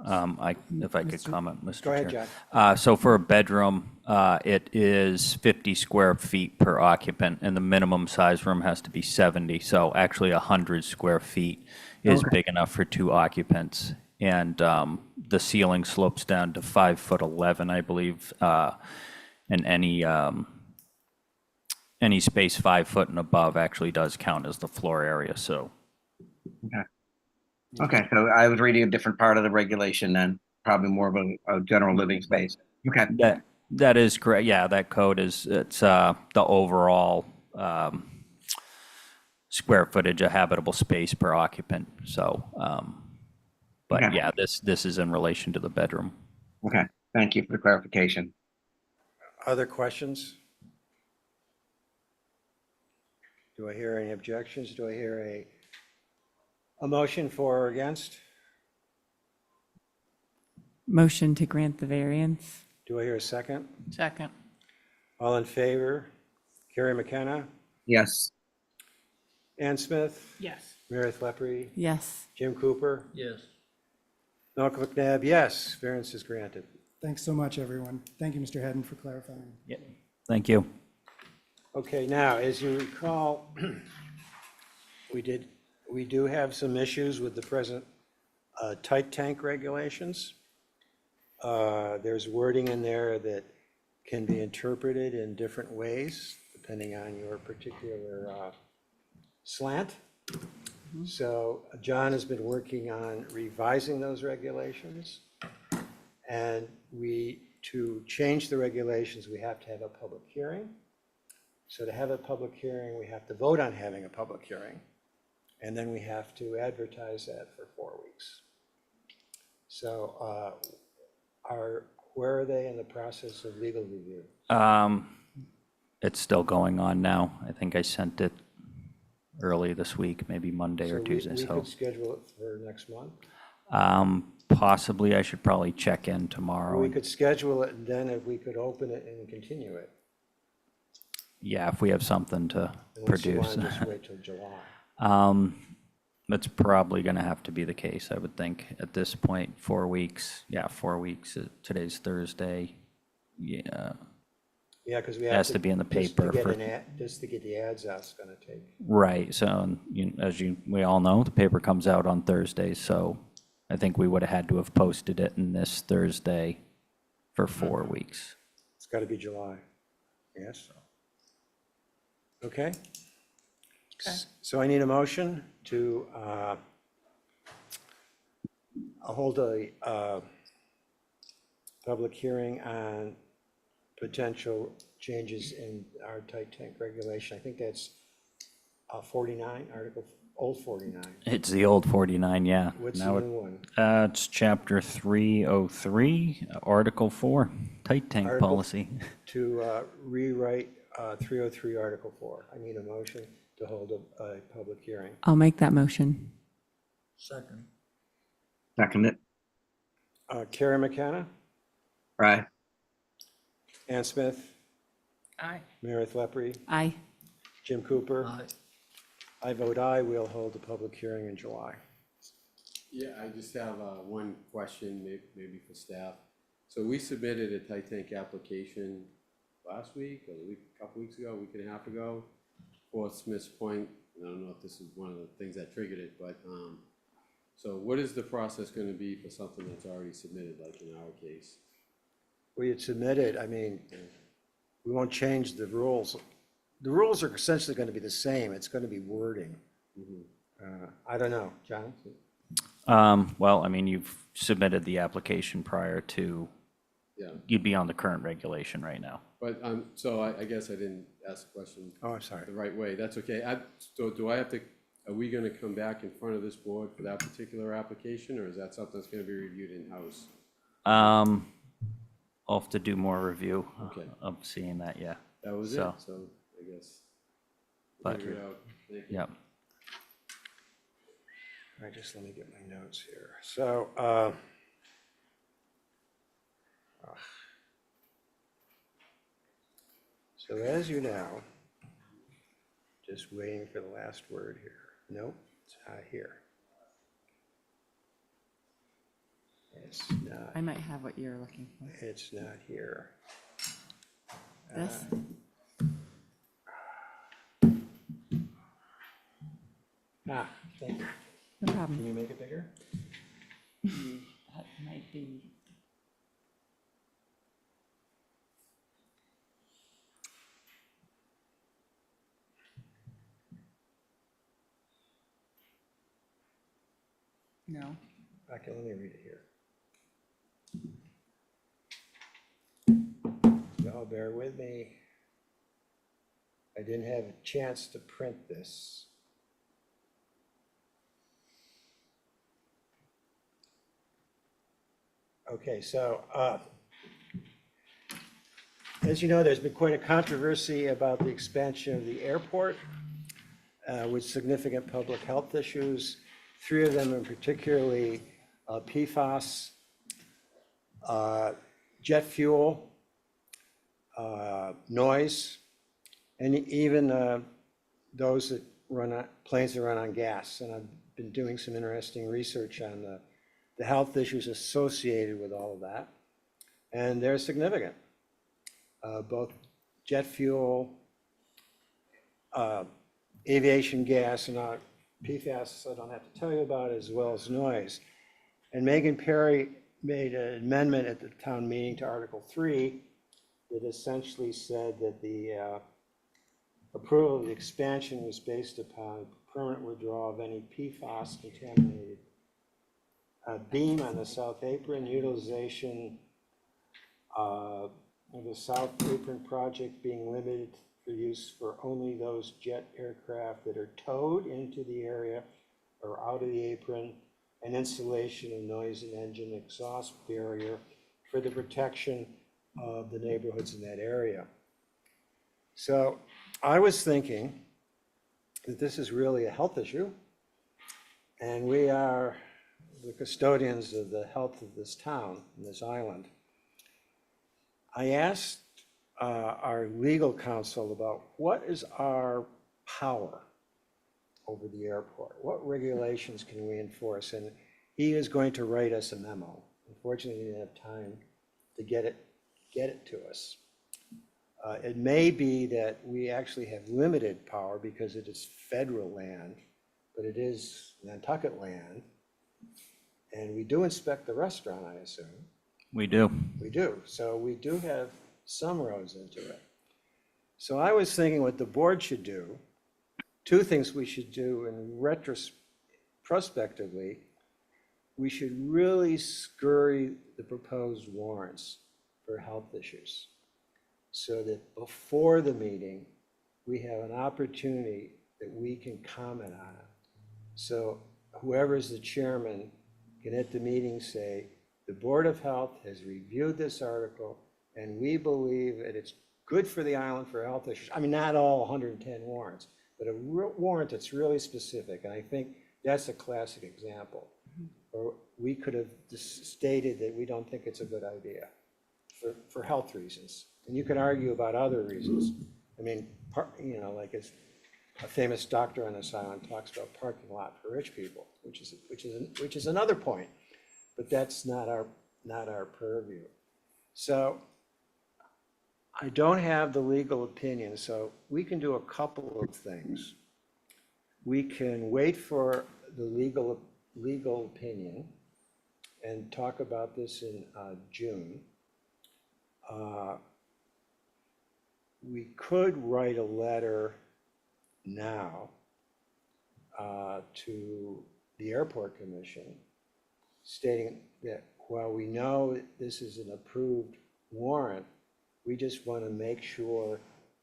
If I could comment, Mr. Go ahead, Chair. John. So for a bedroom, it is 50 square feet per occupant, and the minimum size room has to be 70. So actually 100 square feet is big enough for 2 occupants. And the ceiling slopes down to 5'11", I believe, and any space 5 foot and above actually does count as the floor area, so. Okay, so I was reading a different part of the regulation then, probably more of a general living space. Okay. That is correct. Yeah, that code it's the overall square footage of habitable space per occupant. So, but Okay. yeah, this is in relation to the bedroom. Okay, thank you for the clarification. Other questions? Do I hear any objections? Do I hear a motion for or against? Motion to grant the variance. Do I hear a second? Second. All in favor? Carrie McKenna, Yes. Ann Smith, Yes. Meredith Lepre, Yes. Jim Cooper, Yes. Malcolm McNabb, yes, variance is granted. Thanks so much, everyone. Thank you, Mr. Hedden, for clarifying. Yeah. Thank you. Okay, now, as you recall, we do have some issues with the present tight tank regulations. There's wording in there that can be interpreted in different ways, depending on your particular slant. So John has been working on revising those regulations. And to change the regulations, we have to have a public hearing. So to have a public hearing, we have to vote on having a public hearing. And then we have to advertise that for 4 weeks. So where are they in the process of legal review? It's still going on now. I think I sent it early this week, maybe Monday So or Tuesday, we so. could schedule it for next month? Possibly, I should probably check in Or tomorrow. we could schedule it, and then if we could open it and continue it. Yeah, if we have something to Unless you produce. want to just wait till July. That's probably going to have to be the case, I would think, at this point. 4 weeks, yeah, 4 weeks. Today's Thursday. Yeah, Yeah, because we have has to be in the paper for- Just to get the ads out, it's gonna take. right. So, we all know, the paper comes out on Thursdays, so I think we would have had to have posted it in this Thursday for 4 weeks. It's gotta be July. Yes? Okay? Okay. So I need a motion to hold a public hearing on potential changes in our tight tank regulation. I think that's 49, old 49. It's the old 49, yeah. What's the Now new one? It's chapter 303, Article 4, tight tank Article- policy. To rewrite 303 Article 4. I need a motion to hold a public hearing. I'll make that motion. Second. Second it. Karen McKenna, Right. Ann Smith, Aye. Meredith Lepre, Aye. Jim Cooper. Aye. I vote aye. We'll hold a public hearing in July. Yeah, I just have one question, maybe for staff. So we submitted a tight tank application last week, or a couple weeks ago, a week and a half ago, for Smith's Point. And I don't know if this is one of the things that triggered it, but, so what is the process gonna be for something that's already submitted, like in our case? We had submitted, I mean, we won't change the rules. The rules are essentially going to be the same. It's going to be wording. I don't know, John? Well, I mean, you've submitted the application prior to, Yeah, you'd be on the current regulation right now. but, so I guess I didn't ask the question Oh, I'm sorry. the right way. That's okay. So do I have to, are we gonna come back in front of this board for that particular application, or is that something that's gonna be reviewed in-house? I'll have to do more review Okay. of seeing that, yeah. That was it, So- so I guess. But- Figure it out. Thank you. Yep. All right, just let me get my notes here. So, so as you know, just waiting for the last word here. Nope, it's not here. It's not, I might have what you're looking for. it's not here. This? Thank you. No Can problem. you make it bigger? That might be. No. Okay, let me read it here. Y'all bear with me. I didn't have a chance to print this. Okay, so, as you know, there's been quite a controversy about the expansion of the airport with significant public health issues. 3 of them in particularly PFAS, jet fuel, noise, and even those that run on, planes that run on gas. And I've been doing some interesting research on the health issues associated with all of that. And they're significant. Both jet fuel, aviation gas, and PFAS, I don't have to tell you about, as well as noise. And Megan Perry made an amendment at the town meeting to Article 3 that essentially said that the approval of the expansion was based upon permanent withdrawal of any PFAS contaminated beam on the south apron, utilization of the south apron project being limited for use for only those jet aircraft that are towed into the area or out of the apron, and installation of noise and engine exhaust barrier for the protection of the neighborhoods in that area. So I was thinking that this is really a health issue, and we are the custodians of the health of this town, this island. I asked our legal counsel about what is our power over the airport? What regulations can we enforce? And he is going to write us a memo. Unfortunately, he didn't have time to get it to us. It may be that we actually have limited power because it is federal land, but it is Nantucket land. And we do inspect the restaurant, I assume. We do. We do. So we do have some roads into it. So I was thinking what the board should do, two things we should do in prospectively. We should really scurry the proposed warrants for health issues so that before the meeting, we have an opportunity that we can comment on it. So whoever's the chairman can at the meeting say, the Board of Health has reviewed this article and we believe that it's good for the island for health issues. I mean, not all 110 warrants, but a warrant that's really specific. And I think that's a classic example. Or we could have stated that we don't think it's a good idea for health reasons. And you can argue about other reasons. I mean, like a famous doctor on this island talks about parking lot for rich people, which is another point, but that's not our purview. So I don't have the legal opinion, so we can do a couple of things. We can wait for the legal opinion and talk about this in June. We could write a letter now to the Airport Commission stating that while we know this is an approved warrant, we just want to make sure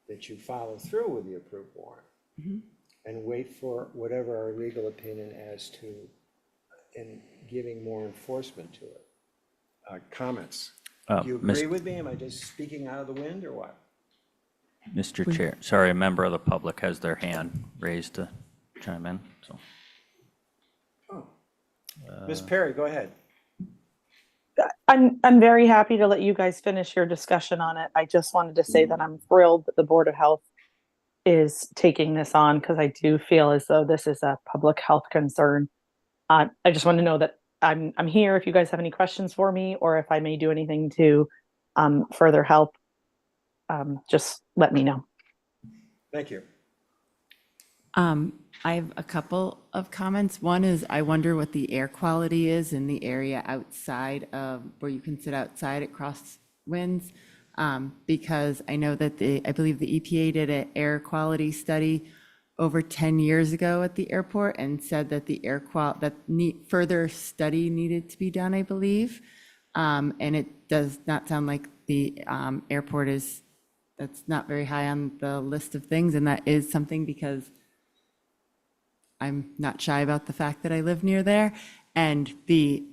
that you follow through with the approved warrant. And wait for whatever our legal opinion as to in giving more enforcement to it. Comments? Do you agree with me? Am I just speaking out of the wind or what? Mr. Chair, sorry, a member of the public has their hand raised to chime in, so. Ms. Perry, go ahead. I'm very happy to let you guys finish your discussion on it. I just wanted to say that I'm thrilled that the Board of Health is taking this on because I do feel as though this is a public health concern. I just want to know that I'm here if you guys have any questions for me or if I may do anything to further help. Just let me know. Thank you. I have a couple of comments. One is I wonder what the air quality is in the area outside of where you can sit outside at crosswinds. Because I know that I believe the EPA did an air quality study over 10 years ago at the airport and said that the further study needed to be done, I believe. And it does not sound like the airport that's not very high on the list of things. And that is something because I'm not shy about the fact that I live near there. And the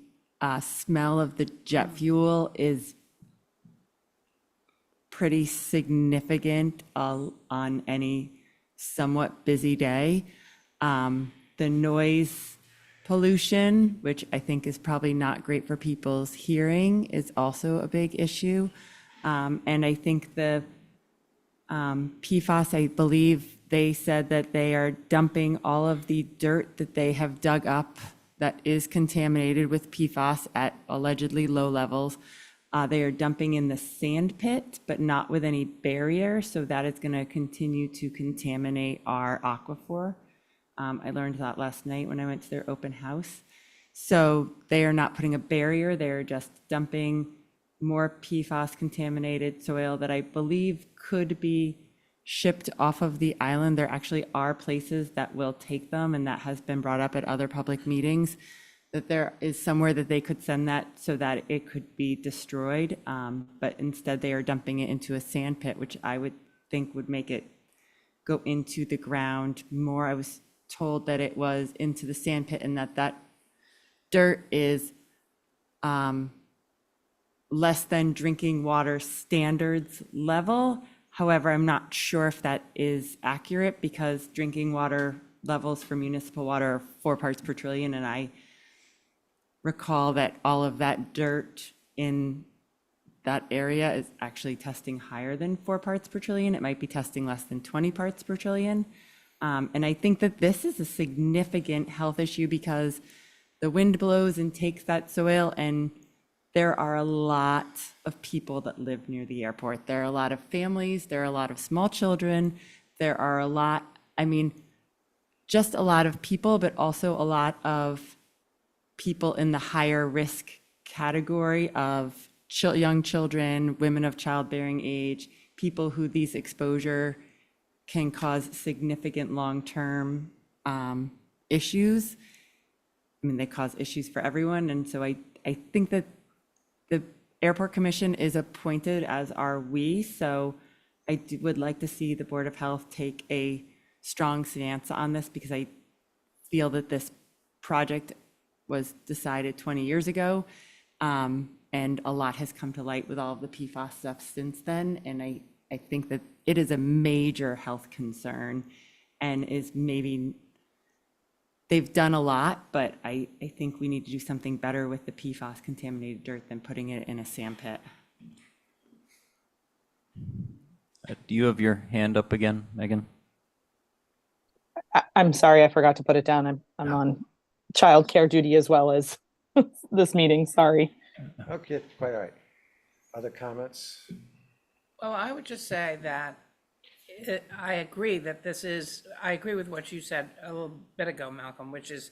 smell of the jet fuel is pretty significant on any somewhat busy day. The noise pollution, which I think is probably not great for people's hearing, is also a big issue. And I think the PFAS, I believe they said that they are dumping all of the dirt that they have dug up that is contaminated with PFAS at allegedly low levels. They are dumping in the sand pit, but not with any barrier, so that is going to continue to contaminate our aquifer. I learned that last night when I went to their open house. So they are not putting a barrier, they're just dumping more PFAS contaminated soil that I believe could be shipped off of the island. There actually are places that will take them, and that has been brought up at other public meetings, that there is somewhere that they could send that so that it could be destroyed. But instead they are dumping it into a sand pit, which I would think would make it go into the ground more. I was told that it was into the sand pit and that dirt is less than drinking water standards level. However, I'm not sure if that is accurate because drinking water levels for municipal water are 4 parts per trillion, and I recall that all of that dirt in that area is actually testing higher than 4 parts per trillion. It might be testing less than 20 parts per trillion. And I think that this is a significant health issue because the wind blows and takes that soil, and there are a lot of people that live near the airport. There are a lot of families, there are a lot of small children, there are a lot, I mean, just a lot of people, but also a lot of people in the higher risk category of young children, women of childbearing age, people who these exposure can cause significant long-term issues. I mean, they cause issues for everyone. And so I think that the Airport Commission is appointed, as are we. So would like to see the Board of Health take a strong stance on this because I feel that this project was decided 20 years ago. And a lot has come to light with all of the PFAS stuff since then. And I think that it is a major health concern and is maybe, they've done a lot, but I think we need to do something better with the PFAS contaminated dirt than putting it in a sand pit. Do you have your hand up again, Megan? I'm sorry, I forgot to put it down. I'm on childcare duty as well as this meeting. Sorry. Okay, quite all right. Other comments? Well, I would just say that I agree that I agree with what you said a little bit ago, Malcolm, which is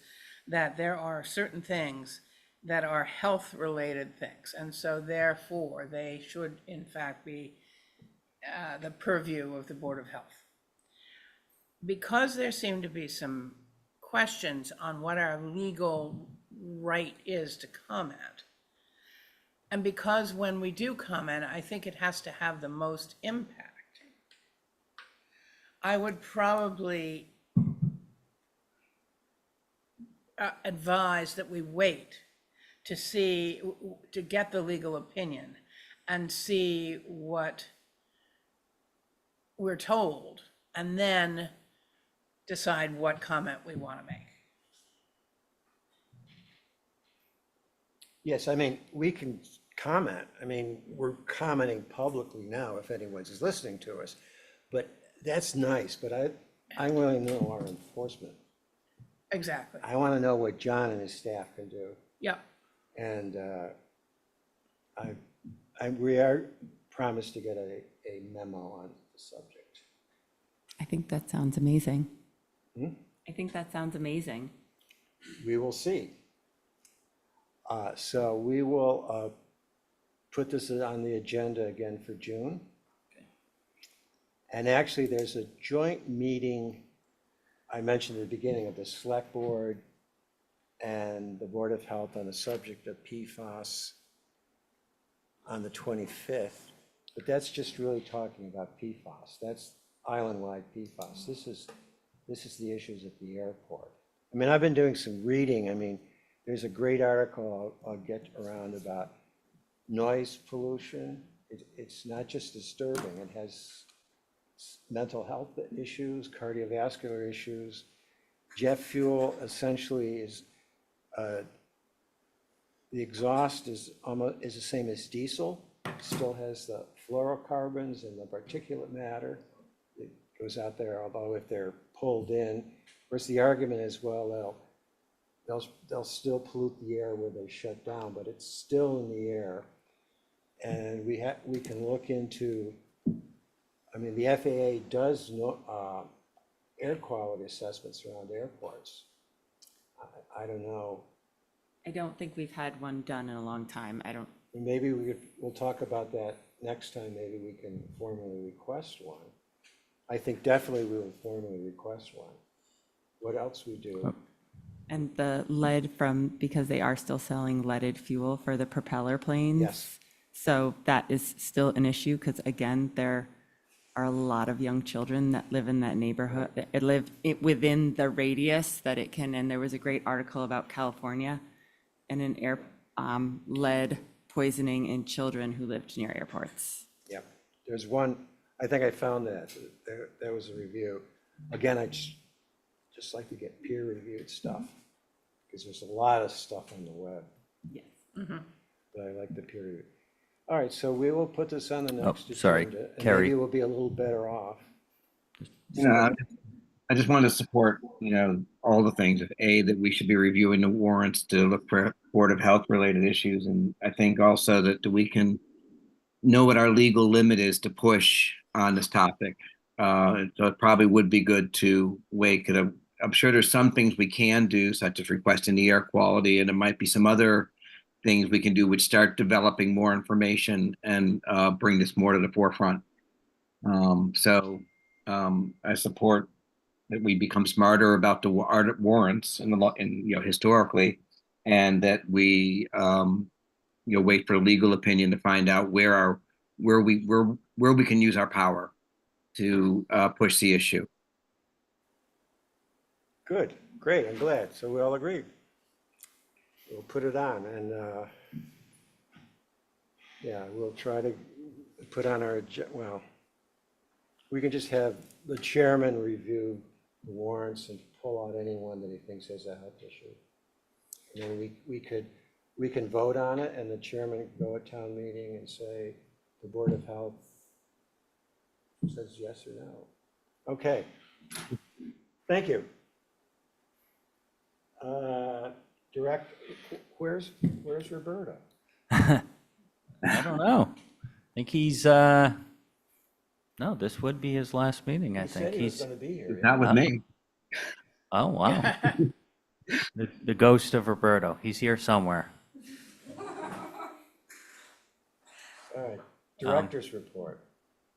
that there are certain things that are health-related things. And so therefore, they should in fact be the purview of the Board of Health. Because there seem to be some questions on what our legal right is to comment, and because when we do comment, I think it has to have the most impact, I would probably advise that we wait to get the legal opinion and see what we're told, and then decide what comment we want to make. Yes, I mean, we can comment. I mean, we're commenting publicly now if anyone's listening to us. But that's nice, but I want to know our enforcement. Exactly. I want to know what John and his staff can do. Yep. And we are promised to get a memo on the subject. I think that sounds amazing. I think that sounds amazing. We will see. So we will put this on the agenda again for June. And actually, there's a joint meeting I mentioned at the beginning of the Select Board and the Board of Health on the subject of PFAS on the 25th. But that's just really talking about PFAS. That's island-wide PFAS. This is the issues at the airport. I mean, I've been doing some reading. I mean, there's a great article I'll get around about noise pollution. It's not just disturbing. It has mental health issues, cardiovascular issues. Jet fuel essentially is, the exhaust is the same as diesel. It still has the fluorocarbons and the particulate matter that goes out there, although if they're pulled in, of course, the argument is, well, they'll still pollute the air where they shut down, but it's still in the air. And we can look into, I mean, the FAA does air quality assessments around airports. I don't know. I don't think we've had one done in a long time. Maybe we'll talk about that next time. Maybe we can formally request one. I think definitely we will formally request one. What else we do? And the lead because they are still selling leaded fuel for the propeller planes. Yes. So that is still an issue because again, there are a lot of young children that live in that neighborhood, that live within the radius that it can. And there was a great article about California and lead poisoning in children who lived near airports. Yep. There's one I think I found that. There was a review. Again, I just like to get peer-reviewed stuff, because there's a lot of stuff on the web. Yes. But I like the peer review. All right, so we will put this on the next sorry, agenda. And Carrie. maybe we'll be a little better off. You know, I just want to support, all the things of that we should be reviewing the warrants to look for Board of Health related issues. And I think also that we can know what our legal limit is to push on this topic. So it probably would be good to wait. I'm sure there's some things we can do, such as requesting the air quality, and there might be some other things we can do which start developing more information and bring this more to the forefront. I support that we become smarter about the warrants and the law, and historically, and that we wait for a legal opinion to find out where we can use our power to push the issue. Good, great, I'm glad. So we all agree. We'll put it on, and we'll try to put on our, well, we can just have the chairman review the warrants and pull out anyone that he thinks has a health issue. And then we can vote on it, and the chairman can go at town meeting and say, the Board of Health says yes or no. Okay, thank you. Where's Roberto? I don't know. I think he's, no, this would be his last meeting, I He think. said he was He's, gonna be here. Not with me. oh, wow. The ghost of Roberto. He's here somewhere. All right, director's report.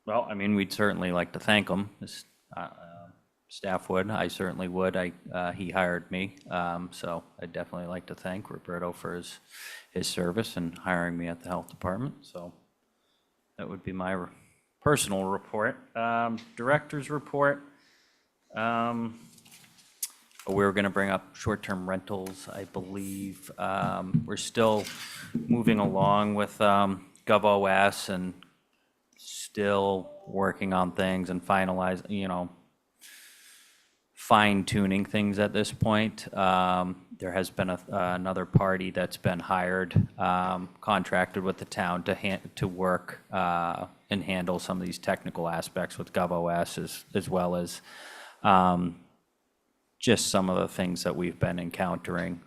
Well, I mean, we'd certainly like to thank him. Staff would, I certainly would. He hired me, so I'd definitely like to thank Roberto for his service and hiring me at the health department. So that would be my personal report. Director's report. We were going to bring up short-term rentals, I believe. We're still moving along with GovOS and still working on things and finalizing, fine-tuning things at this point. There has been another party that's been hired, contracted with the town to work and handle some of these technical aspects with GovOS, as well as just some of the things that we've been encountering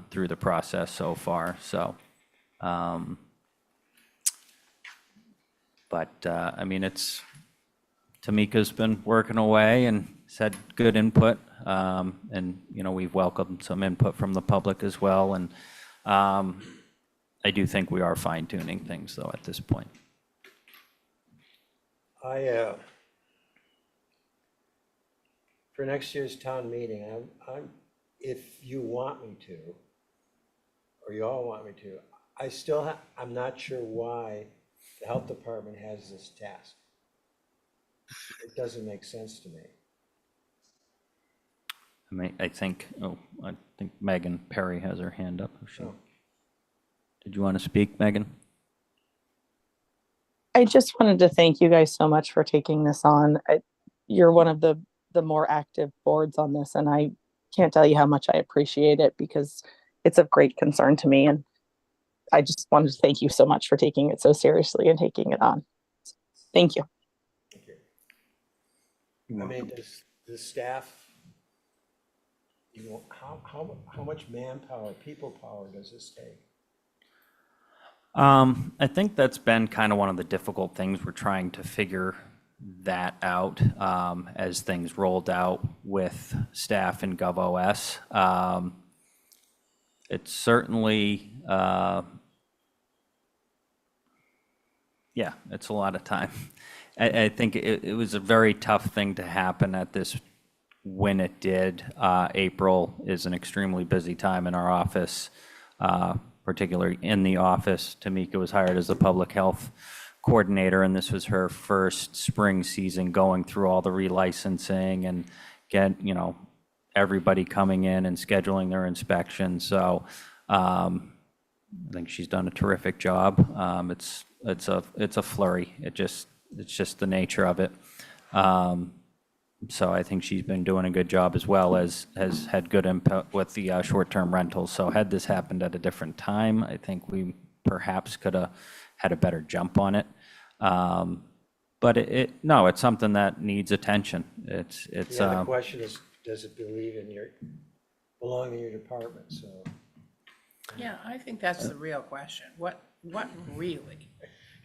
through the process so far. So, I mean, Tamika's been working away and had good input, and we've welcomed some input from the public as well. And I do think we are fine-tuning things, though, at this point. For next year's town meeting, if you want me to, or you all want me to, I'm not sure why the health department has this task. It doesn't make sense to me. I think Megan Perry has her hand up. Did you want to speak, Megan? I just wanted to thank you guys so much for taking this on. You're one of the more active boards on this, and I can't tell you how much I appreciate it, because it's of great concern to me. And I just wanted to thank you so much for taking it so seriously and taking it on. Thank you. Thank you. I mean, does the staff, how much manpower, people power does this take? I think that's been kind of one of the difficult things. We're trying to figure that out as things rolled out with staff in GovOS. It's certainly, it's a lot of time. I think it was a very tough thing to happen at this when it did. April is an extremely busy time in our office, particularly in the office. Tamika was hired as the public health coordinator, and this was her first spring season going through all the relicensing and everybody coming in and scheduling their inspections. So I think she's done a terrific job. It's a flurry. it's just the nature of it. So I think she's been doing a good job, as well as has had good input with the short-term rentals. So had this happened at a different time, I think we perhaps could have had a better jump on it. But no, it's something that needs attention. It's, The other question is, does it belong in your department, so. Yeah, I think that's the real question. What really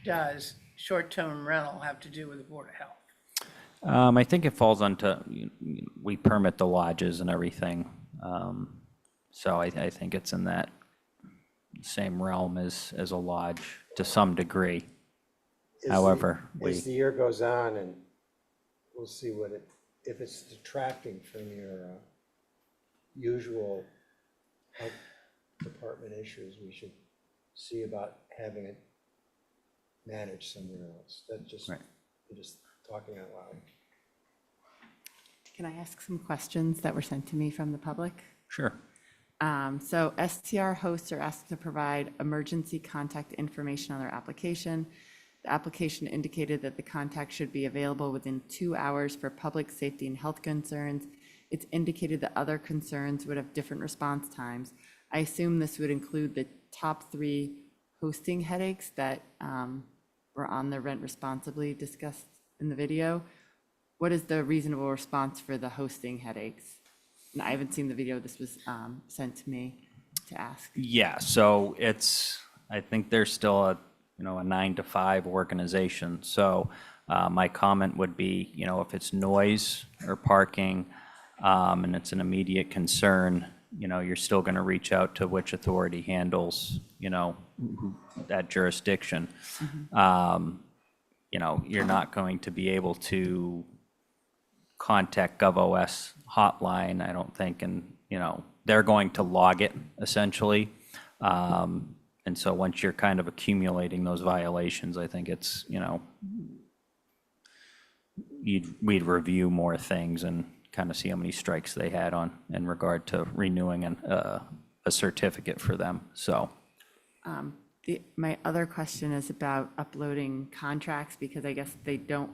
does short-term rental have to do with the Board of Health? I think it falls onto, we permit the lodges and everything. So I think it's in that same realm as a lodge to some degree. However, As the year goes on, and we'll see if it's detracting from your usual health department issues, we should see about having it managed somewhere else. That's just, Right. I'm just talking out loud. Can I ask some questions that were sent to me from the public? Sure. So STR hosts are asked to provide emergency contact information on their application. The application indicated that the contact should be available within 2 hours for public safety and health concerns. It's indicated that other concerns would have different response times. I assume this would include the top 3 hosting headaches that were on the Rent Responsibly discussed in the video. What is the reasonable response for the hosting headaches? And I haven't seen the video. This was sent to me to ask. Yeah, so I think there's still a 9 to 5 organization. So my comment would be, if it's noise or parking, and it's an immediate concern, you're still going to reach out to which authority handles, that jurisdiction. You're not going to be able to contact GovOS hotline, I don't think, and, they're going to log it essentially. And so once you're kind of accumulating those violations, I think it's, we'd review more things and kind of see how many strikes they had in regard to renewing a certificate for them, so. My other question is about uploading contracts, because I guess they don't,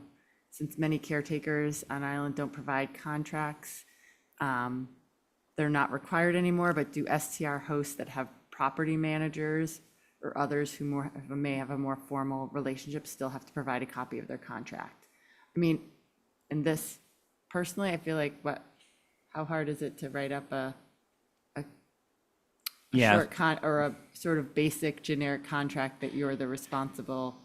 since many caretakers on island don't provide contracts, they're not required anymore, but do STR hosts that have property managers or others who may have a more formal relationship still have to provide a copy of their contract? I mean, in this, personally, I feel like how hard is it to write up a Yeah. short or a sort of basic generic contract that you're the responsible?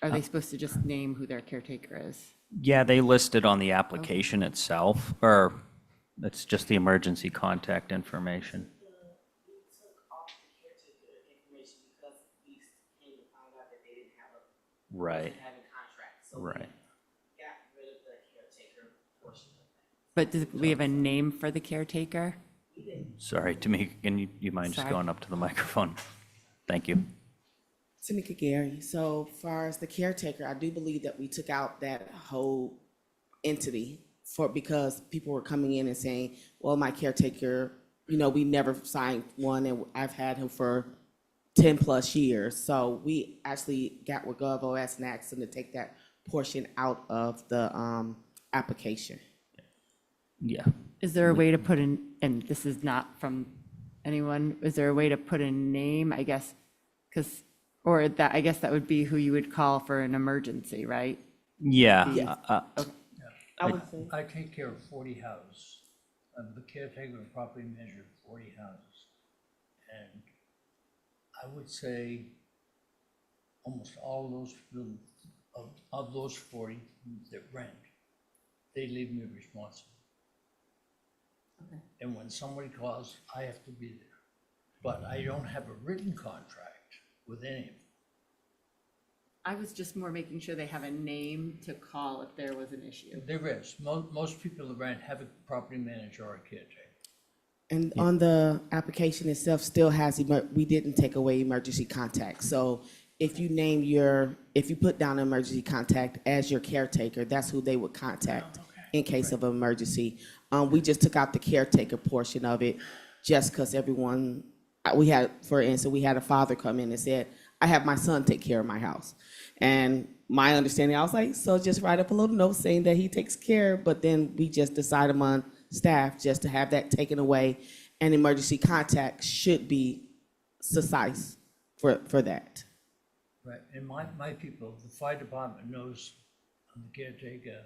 Are they supposed to just name who their caretaker is? Yeah, they listed on the application itself, or it's just the emergency contact information. Right. Right. But do we have a name for the caretaker? Sorry, Tamika, can you mind just Sorry. going up to the microphone? Thank you. Tamika Gary. So far as the caretaker, I do believe that we took out that whole entity because people were coming in and saying, well, my caretaker, we never signed one and I've had him for 10 plus years. So we actually got with GovOS and asked them to take that portion out of the application. Yeah. Is there a way to put in, and this is not from anyone, is there a way to put a name, I guess, I guess that would be who you would call for an emergency, right? Yeah. Yes. I would say. I take care of 40 houses. I'm the caretaker of property manager of 40 houses. And I would say almost all of those people, of those 40 that rent, they leave me responsible. Okay. And when somebody calls, I have to be there. But I don't have a written contract with any of them. I was just more making sure they have a name to call if there was an issue. There is. Most people that rent have a property manager or a caretaker. And on the application itself still has, we didn't take away emergency contact. So if you put down an emergency contact as your caretaker, that's who they would contact in case of an emergency. We just took out the caretaker portion of it just because for instance, we had a father come in and said, I have my son take care of my house. And my understanding, I was like, so just write up a little note saying that he takes care, but then we just decide among staff just to have that taken away, and emergency contact should be suffice for that. Right, and my people, the fire department knows I'm the caretaker,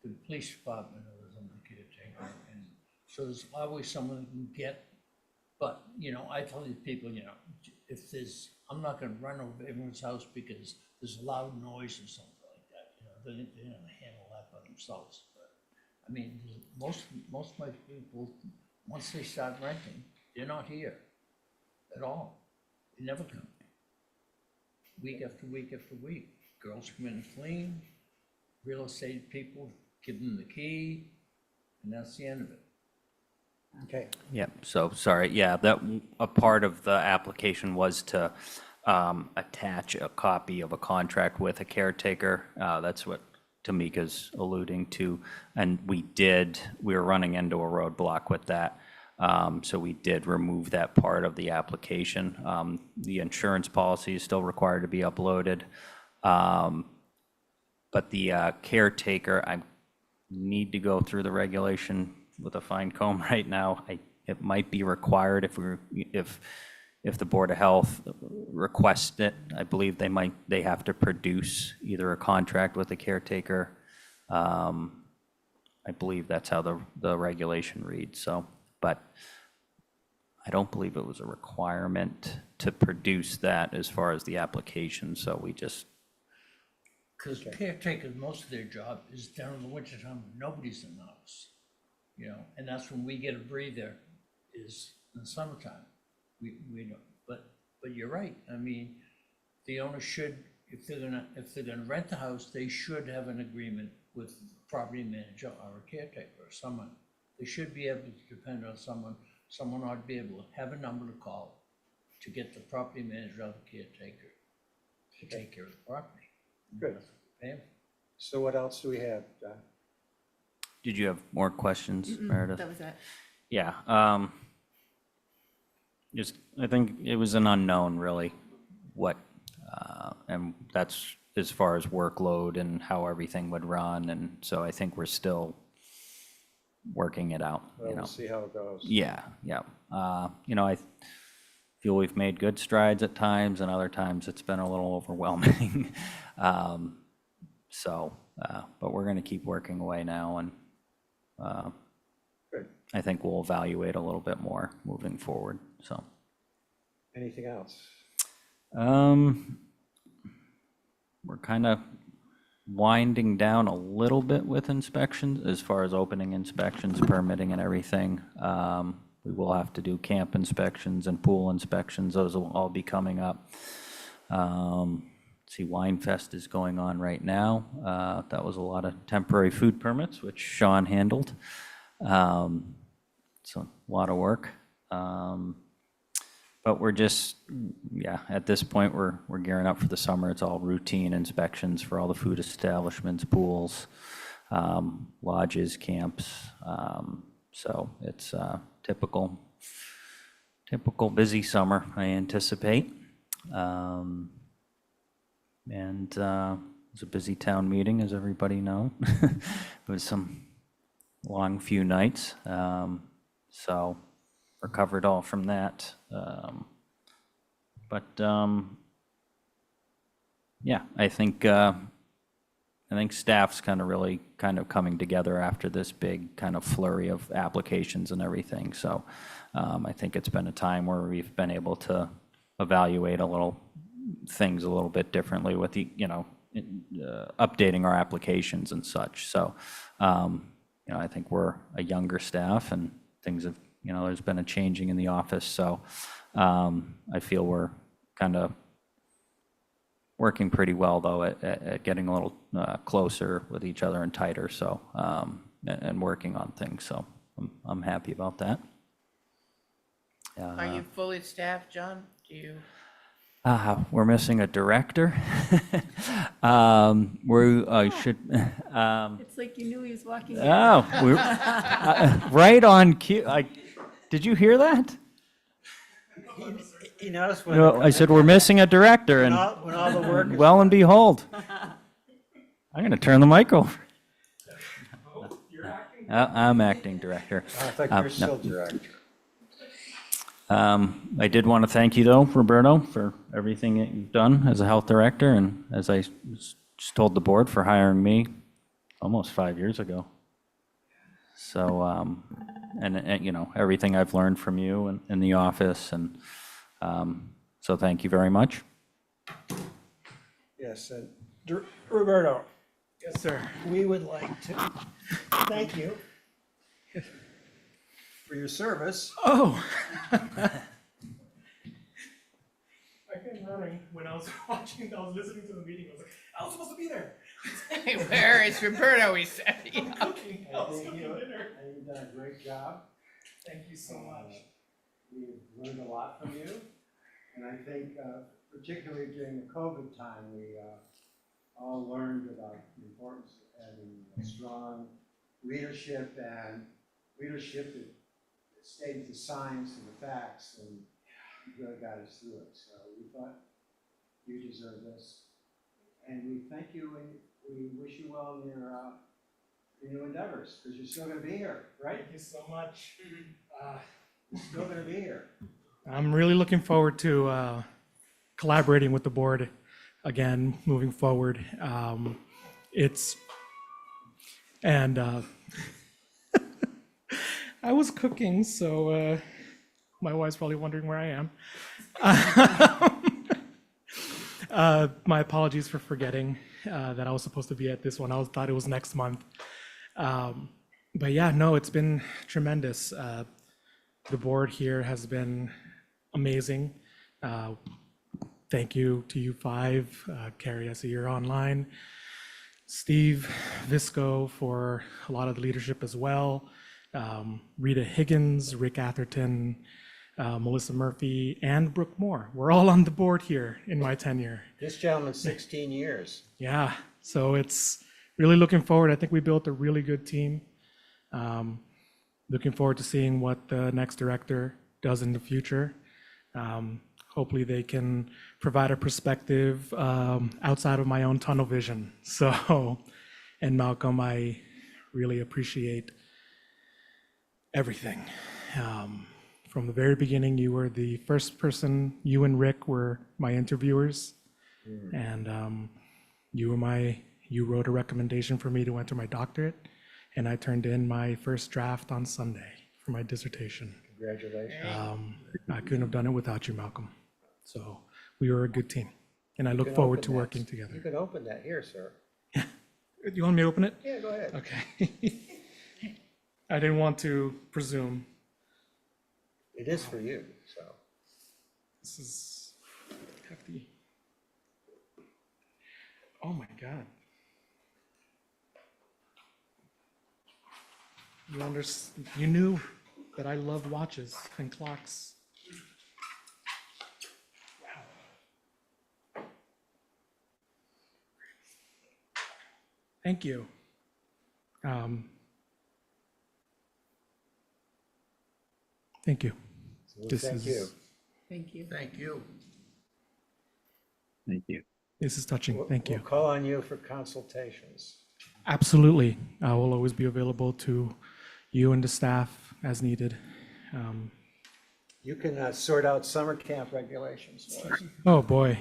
the police department knows I'm the caretaker, and so there's always someone who can get, but, you know, I tell these people, you know, if there's, I'm not gonna run over everyone's house because there's loud noise or something like that, you know, they're gonna handle that by themselves, but, I mean, most of my people, once they start renting, they're not here at all, they never come. Week after week after week, girls come in and clean, real estate people give them the key, and that's the end of it. Okay. Yep, so, sorry, yeah, a part of the application was to attach a copy of a contract with a caretaker. That's what Tamika's alluding to. And we were running into a roadblock with that. So we did remove that part of the application. The insurance policy is still required to be uploaded. But the caretaker, I need to go through the regulation with a fine comb right now. It might be required if the Board of Health requests it. I believe they have to produce either a contract with the caretaker. I believe that's how the regulation reads, so, but I don't believe it was a requirement to produce that as far as the application, so we just, Because caretakers, most of their job is down in the wintertime, when nobody's in the house, you know, and that's when we get a breather, is in the summertime. We don't, but you're right, I mean, the owner should, if they're gonna rent the house, they should have an agreement with the property manager or a caretaker or someone. They should be able to depend on someone ought to be able to have a number to call to get the property manager or the caretaker to take care of the property. Good. That's what we pay 'em. So what else do we have, John? did you have more questions, Meredith? That was it. Yeah, just, I think it was an unknown, really, what, and that's as far as workload and how everything would run, and so I think we're still working it out, Well, you know? we'll see how it goes. Yeah, yeah. You know, I feel we've made good strides at times, and other times it's been a little overwhelming. So, but we're going to keep working away now, and Good. I think we'll evaluate a little bit more moving forward, so. Anything else? We're kind of winding down a little bit with inspections, as far as opening inspections, permitting and everything. We will have to do camp inspections and pool inspections, those will all be coming up. See, Wine Fest is going on right now. That was a lot of temporary food permits, which Sean handled. So a lot of work. But we're just, yeah, at this point, we're gearing up for the summer. It's all routine inspections for all the food establishments, pools, lodges, camps. So it's typical busy summer, I anticipate. And it was a busy town meeting, as everybody know. It was some long few nights. So recovered all from that. But yeah, I think staff's kind of really kind of coming together after this big kind of flurry of applications and everything. So I think it's been a time where we've been able to evaluate things a little bit differently with the, updating our applications and such. So, I think we're a younger staff, and things have, there's been a changing in the office. So I feel we're kind of working pretty well, though, at getting a little closer with each other and tighter. So, and working on things. So I'm happy about that. Are you fully staffed, John? Do you? We're missing a director. I should. It's like you knew he was walking in. Oh, we're right on cue. Did you hear that? He knows No, I said we're missing a director, and when all the work is well and behold, I'm going to turn the mic over. I'm acting director. I thought you No. were still director. I did want to thank you, though, Roberto, for everything that you've done as a health director, and as I just told the board, for hiring me almost 5 years ago. So, and you know, everything I've learned from you in the office, and so thank you very much. Yes, and Roberto, Yes, sir. we would like to thank you for your service. Oh. I came running when I was listening to the meeting. I was like, I was supposed to be there. Where is Roberto, he said. I was cooking dinner. And you've done a great job. Thank you so much. We've learned a lot from you. And I think particularly during the COVID time, we all learned about the importance of having a strong leadership and leadership that stayed the science and the facts, and you really got us through it. So we thought you deserve this. And we thank you and we wish you well in your new endeavors, because you're still going to be here, right? Thank you so much. You're still going to be here. I'm really looking forward to collaborating with the board again moving forward. I was cooking, so my wife's probably wondering where I am. My apologies for forgetting that I was supposed to be at this one. Thought it was next month. But yeah, no, it's been tremendous. The board here has been amazing. Thank you to you five, Carrie, I see you're online. Steve Visco for a lot of the leadership as well. Rita Higgins, Rick Atherton, Melissa Murphy, and Brooke Moore. We're all on the board here in my tenure. This gentleman's 16 years. Yeah, so it's really looking forward. I think we built a really good team. Looking forward to seeing what the next director does in the future. Hopefully they can provide a perspective outside of my own tunnel vision. So, and Malcolm, I really appreciate everything. From the very beginning, you were the first person, you and Rick were my interviewers. And you wrote a recommendation for me to enter my doctorate, and I turned in my first draft on Sunday for my dissertation. Congratulations. I couldn't have done it without you, Malcolm. So we were a good team, and I You look can forward open to that. working You together. can open that here, sir. You want me to open it? Yeah, go ahead. Okay. I didn't want to presume. It is for you, so. This is hefty. Oh my God. You knew that I love watches and clocks. Wow. Thank you. Thank you. This Thank is- you. Thank you. Thank you. Thank you. This is touching. Thank you. We'll call on you for consultations. Absolutely. I will always be available to you and the staff as needed. You can sort out summer camp regulations for us. Oh, boy.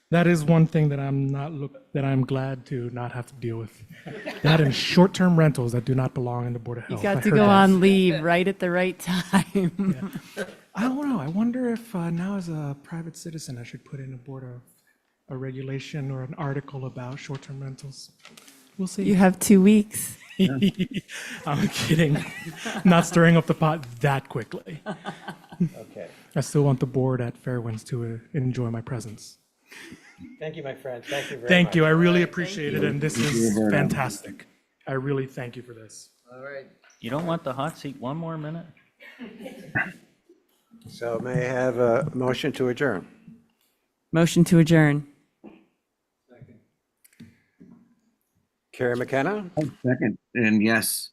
That is one thing that I'm glad to not have to deal with. That and short-term rentals that do not belong in the Board of You Health. I got to heard go that. on leave right at the right time. I don't know. I wonder if now as a private citizen, I should put in a regulation or an article about short-term rentals. We'll see. You have 2 weeks. I'm kidding. Not stirring up the pot that quickly. Okay. I still want the board at Fairwinds to enjoy my presence. Thank you, my friend. Thank you very much. Thank you. I really appreciate it, and this is fantastic. I really thank you for this. All right. You don't want the hot seat one more minute? So may I have a motion to adjourn? Motion to adjourn. Carrie McKenna? Second, and yes.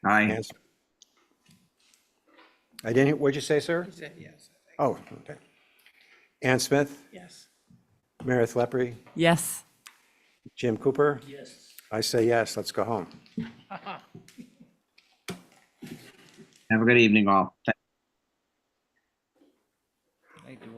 Aye. Ann- I didn't, what'd you say, sir? He said yes. Oh, okay. Ann Smith? Yes. Meredith Lepre? Yes. Jim Cooper? Yes. I say yes, let's go home. Have a good evening, all. I do